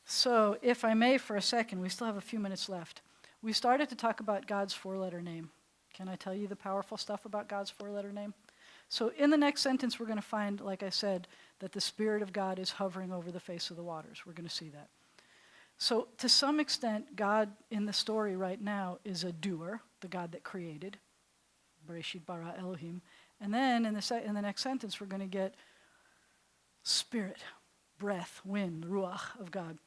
So if I may for a second, we still have a few minutes left. We started to talk about God's four-letter name. Can I tell you the powerful stuff about God's four-letter name? So in the next sentence, we're going to find, like I said, that the Spirit of God is hovering over the face of the waters. We're going to see that. So to some extent, God in the story right now is a doer, the God that created. Bereshit bara Elohim. And then in the next sentence, we're going to get spirit, breath, wind, ruach of God.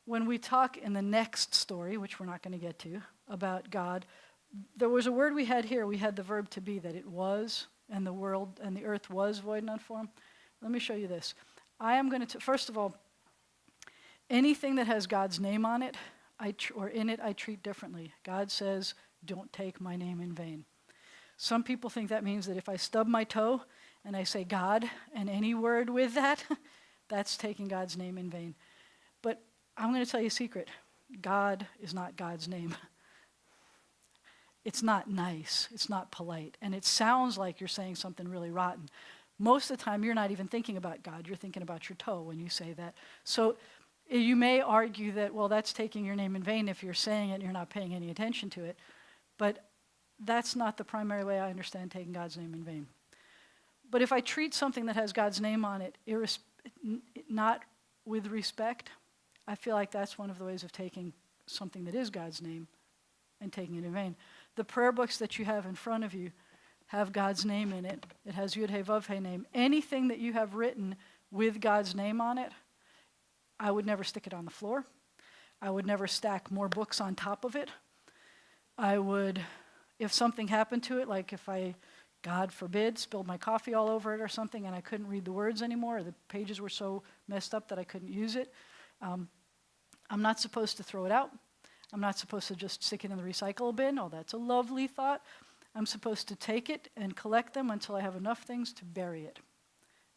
When we talk in the next story, which we're not going to get to, about God, there was a word we had here. We had the verb to be, that it was, and the world and the earth was void and unformed. Let me show you this. I am going to, first of all, anything that has God's name on it, or in it, I treat differently. God says, don't take my name in vain. Some people think that means that if I stub my toe and I say God and any word with that, that's taking God's name in vain. But I'm going to tell you a secret. God is not God's name. It's not nice. It's not polite. And it sounds like you're saying something really rotten. Most of the time, you're not even thinking about God. You're thinking about your toe when you say that. So you may argue that, well, that's taking your name in vain if you're saying it and you're not paying any attention to it. But that's not the primary way I understand taking God's name in vain. But if I treat something that has God's name on it not with respect, I feel like that's one of the ways of taking something that is God's name and taking it in vain. The prayer books that you have in front of you have God's name in it. It has Yud He Vav He name. Anything that you have written with God's name on it, I would never stick it on the floor. I would never stack more books on top of it. I would, if something happened to it, like if I, God forbid, spilled my coffee all over it or something and I couldn't read the words anymore, or the pages were so messed up that I couldn't use it, I'm not supposed to throw it out. I'm not supposed to just stick it in the recycle bin. Oh, that's a lovely thought. I'm supposed to take it and collect them until I have enough things to bury it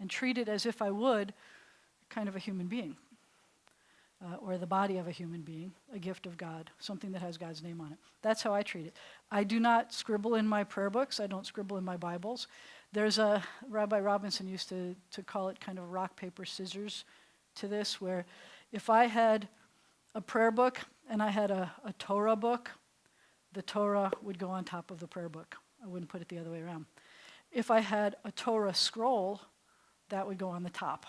and treat it as if I would kind of a human being or the body of a human being, a gift of God, something that has God's name on it. That's how I treat it. I do not scribble in my prayer books. I don't scribble in my Bibles. There's a, Rabbi Robinson used to call it kind of rock, paper, scissors to this, where if I had a prayer book and I had a Torah book, the Torah would go on top of the prayer book. I wouldn't put it the other way around. If I had a Torah scroll, that would go on the top.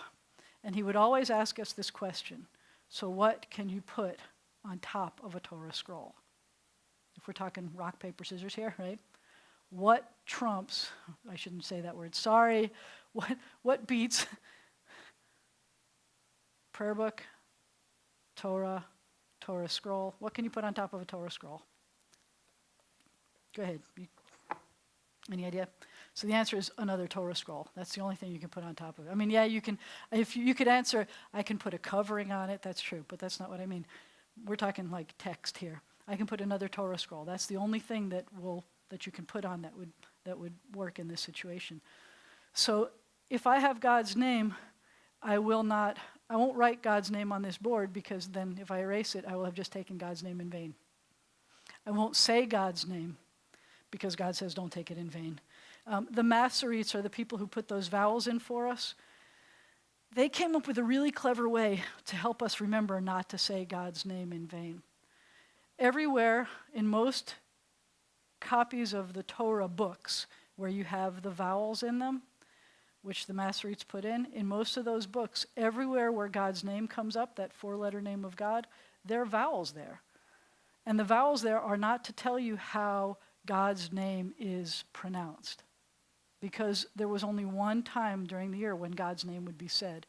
And he would always ask us this question: so what can you put on top of a Torah scroll? If we're talking rock, paper, scissors here, right? What trumps, I shouldn't say that word, sorry, what beats prayer book, Torah scroll? What can you put on top of a Torah scroll? Go ahead. Any idea? So the answer is another Torah scroll. That's the only thing you can put on top of it. I mean, yeah, you can. If you could answer, I can put a covering on it. That's true, but that's not what I mean. We're talking like text here. I can put another Torah scroll. That's the only thing that you can put on that would work in this situation. So if I have God's name, I won't write God's name on this board, because then if I erase it, I will have just taken God's name in vain. I won't say God's name, because God says don't take it in vain. The Masoretes are the people who put those vowels in for us. They came up with a really clever way to help us remember not to say God's name in vain. Everywhere in most copies of the Torah books where you have the vowels in them, which the Masoretes put in most of those books, everywhere where God's name comes up, that four-letter name of God, there are vowels there. And the vowels there are not to tell you how God's name is pronounced, because there was only one time during the year when God's name would be said.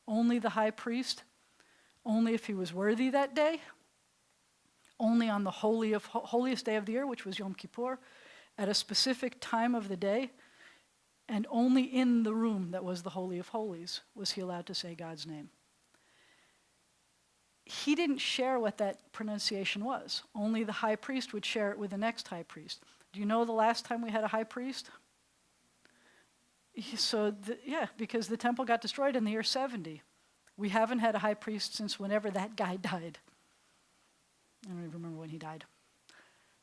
Only the high priest, only if he was worthy that day, only on the holiest day of the year, which was Yom Kippur, at a specific time of the day, and only in the room that was the Holy of Holies was he allowed to say God's name. He didn't share what that pronunciation was. Only the high priest would share it with the next high priest. Do you know the last time we had a high priest? Because the temple got destroyed in the year 70. We haven't had a high priest since whenever that guy died. I don't even remember when he died.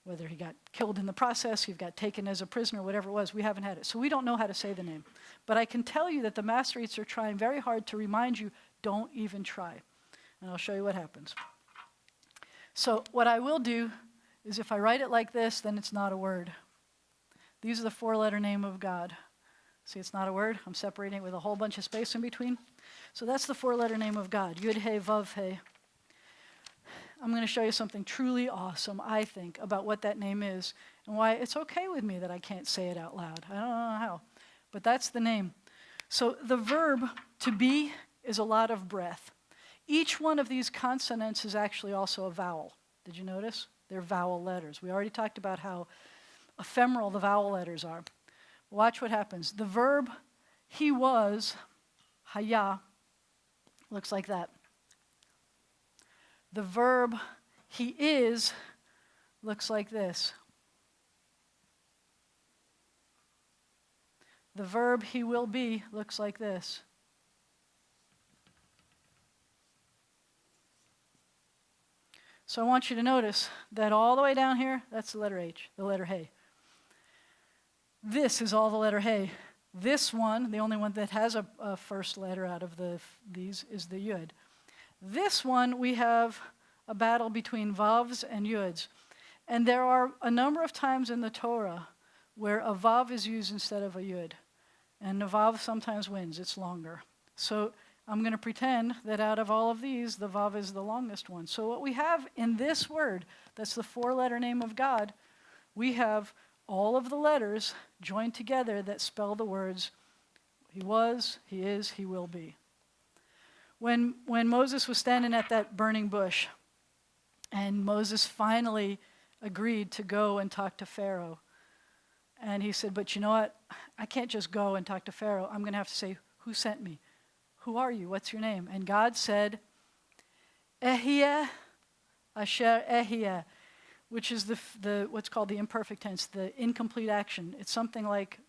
Whether he got killed in the process, he got taken as a prisoner, whatever it was, we haven't had it. So we don't know how to say the name. But I can tell you that the Masoretes are trying very hard to remind you, don't even try. And I'll show you what happens. So what I will do is, if I write it like this, then it's not a word. These are the four-letter name of God. See, it's not a word. I'm separating it with a whole bunch of space in between. So that's the four-letter name of God, Yud He Vav He. I'm going to show you something truly awesome, I think, about what that name is and why it's okay with me that I can't say it out loud. I don't know how, but that's the name. So the verb to be is a lot of breath. Each one of these consonants is actually also a vowel. Did you notice? They're vowel letters. We already talked about how ephemeral the vowel letters are. Watch what happens. The verb he was, haya, looks like that. The verb he is looks like this. The verb he will be looks like this. So I want you to notice that all the way down here, that's the letter H, the letter Hey. This is all the letter Hey. This one, the only one that has a first letter out of these, is the Yud. This one, we have a battle between Vavs and Yuds. And there are a number of times in the Torah where a Vav is used instead of a Yud. And the Vav sometimes wins, it's longer. So I'm going to pretend that out of all of these, the Vav is the longest one. So what we have in this word, that's the four-letter name of God, we have all of the letters joined together that spell the words, He was, He is, He will be. When Moses was standing at that burning bush, and Moses finally agreed to go and talk to Pharaoh, and he said, but you know what? I can't just go and talk to Pharaoh. I'm going to have to say, who sent me? Who are you? What's your name? And God said, Ehyeh asher ehyeh, which is the what's called the imperfect tense, the incomplete action. It's something like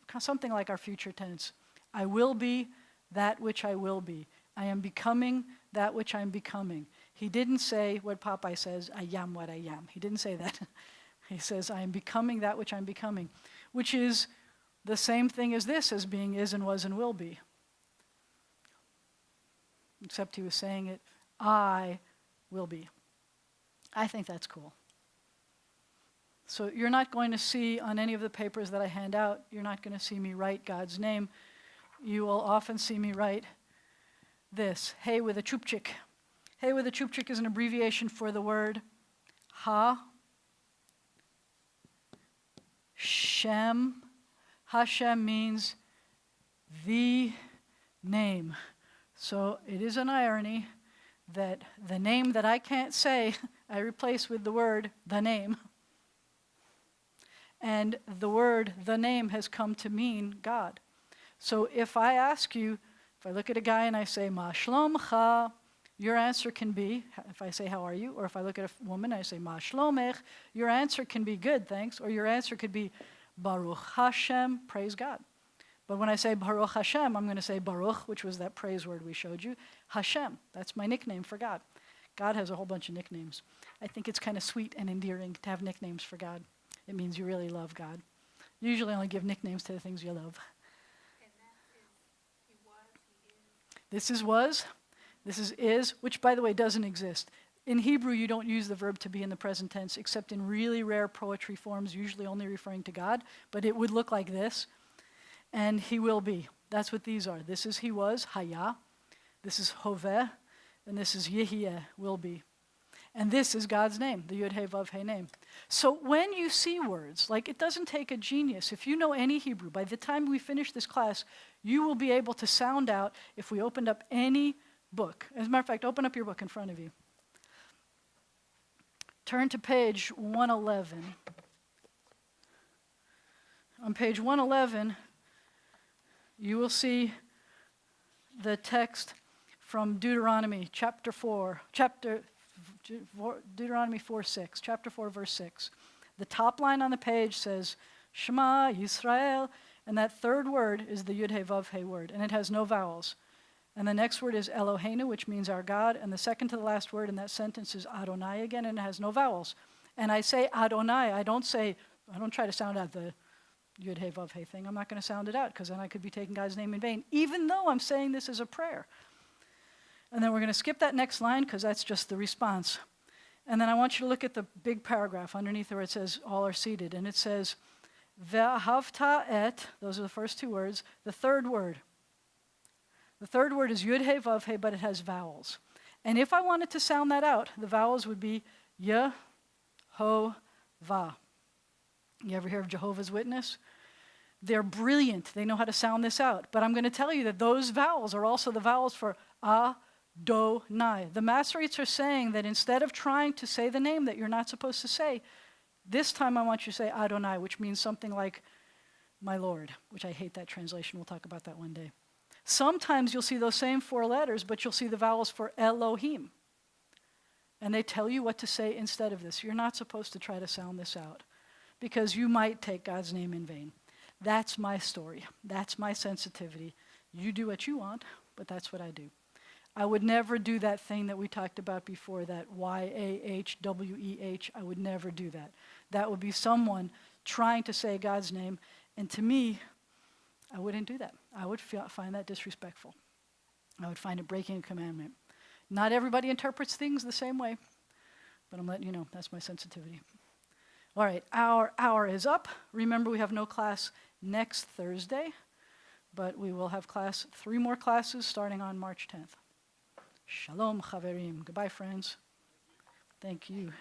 our future tense. I will be that which I will be. I am becoming that which I'm becoming. He didn't say what Popeye says, I am what I am. He didn't say that. He says, I am becoming that which I'm becoming, which is the same thing as this, as being is and was and will be. Except he was saying it, I will be. I think that's cool. So you're not going to see on any of the papers that I hand out, you're not going to see me write God's name. You will often see me write this, Hey with a chupchik. Hey with a chupchik is an abbreviation for the word Ha, Shem. Hashem means the name. So it is an irony that the name that I can't say, I replace with the word the name. And the word the name has come to mean God. So if I ask you, if I look at a guy and I say, Ma shlomcha, your answer can be, if I say, how are you? Or if I look at a woman and I say, Ma shlomech, your answer can be good, thanks. Or your answer could be, Baruch Hashem, praise God. But when I say Baruch Hashem, I'm going to say Baruch, which was that praise word we showed you. Hashem, that's my nickname for God. God has a whole bunch of nicknames. I think it's kind of sweet and endearing to have nicknames for God. It means you really love God. You usually only give nicknames to the things you love. And that is, he was, he is. This is was, this is, which by the way doesn't exist. In Hebrew, you don't use the verb to be in the present tense, except in really rare poetry forms, usually only referring to God, but it would look like this. And he will be. That's what these are. This is he was, haya. This is hoveh. And this is yehieh, will be. And this is God's name, the Yud He Vav He name. So when you see words, like it doesn't take a genius. If you know any Hebrew, by the time we finish this class, you will be able to sound out if we opened up any book. As a matter of fact, open up your book in front of you. Turn to page 111. On page 111, you will see the text from Deuteronomy chapter 4, Deuteronomy 4:6, chapter 4, verse 6. The top line on the page says, Shema Yisrael, and that third word is the Yud He Vav He word, and it has no vowels. And the next word is Eloheinu, which means our God, and the second to the last word in that sentence is Adonai again, and it has no vowels. And I say Adonai, I don't try to sound out the Yud He Vav He thing. I'm not going to sound it out, because then I could be taking God's name in vain, even though I'm saying this as a prayer. And then we're going to skip that next line, because that's just the response. And then I want you to look at the big paragraph underneath where it says, all are seated. And it says, Ve'ahavta et, those are the first two words, the third word. The third word is Yud He Vav He, but it has vowels. And if I wanted to sound that out, the vowels would be Yeh, Ho, Va. You ever hear of Jehovah's Witness? They're brilliant. They know how to sound this out. But I'm going to tell you that those vowels are also the vowels for Adonai. The Masoretes are saying that instead of trying to say the name that you're not supposed to say, this time I want you to say Adonai, which means something like my Lord, which I hate that translation. We'll talk about that one day. Sometimes you'll see those same four letters, but you'll see the vowels for Elohim. And they tell you what to say instead of this. You're not supposed to try to sound this out, because you might take God's name in vain. That's my story. That's my sensitivity. You do what you want, but that's what I do. I would never do that thing that we talked about before, that Y-A-H-W-E-H. I would never do that. That would be someone trying to say God's name, and to me, I wouldn't do that. I would find that disrespectful. I would find it breaking a commandment. Not everybody interprets things the same way, but I'm letting you know, that's my sensitivity. All right, our hour is up. Remember, we have no class next Thursday, but we will have 3 more classes starting on March 10th. Shalom, chaverim. Goodbye, friends. Thank you.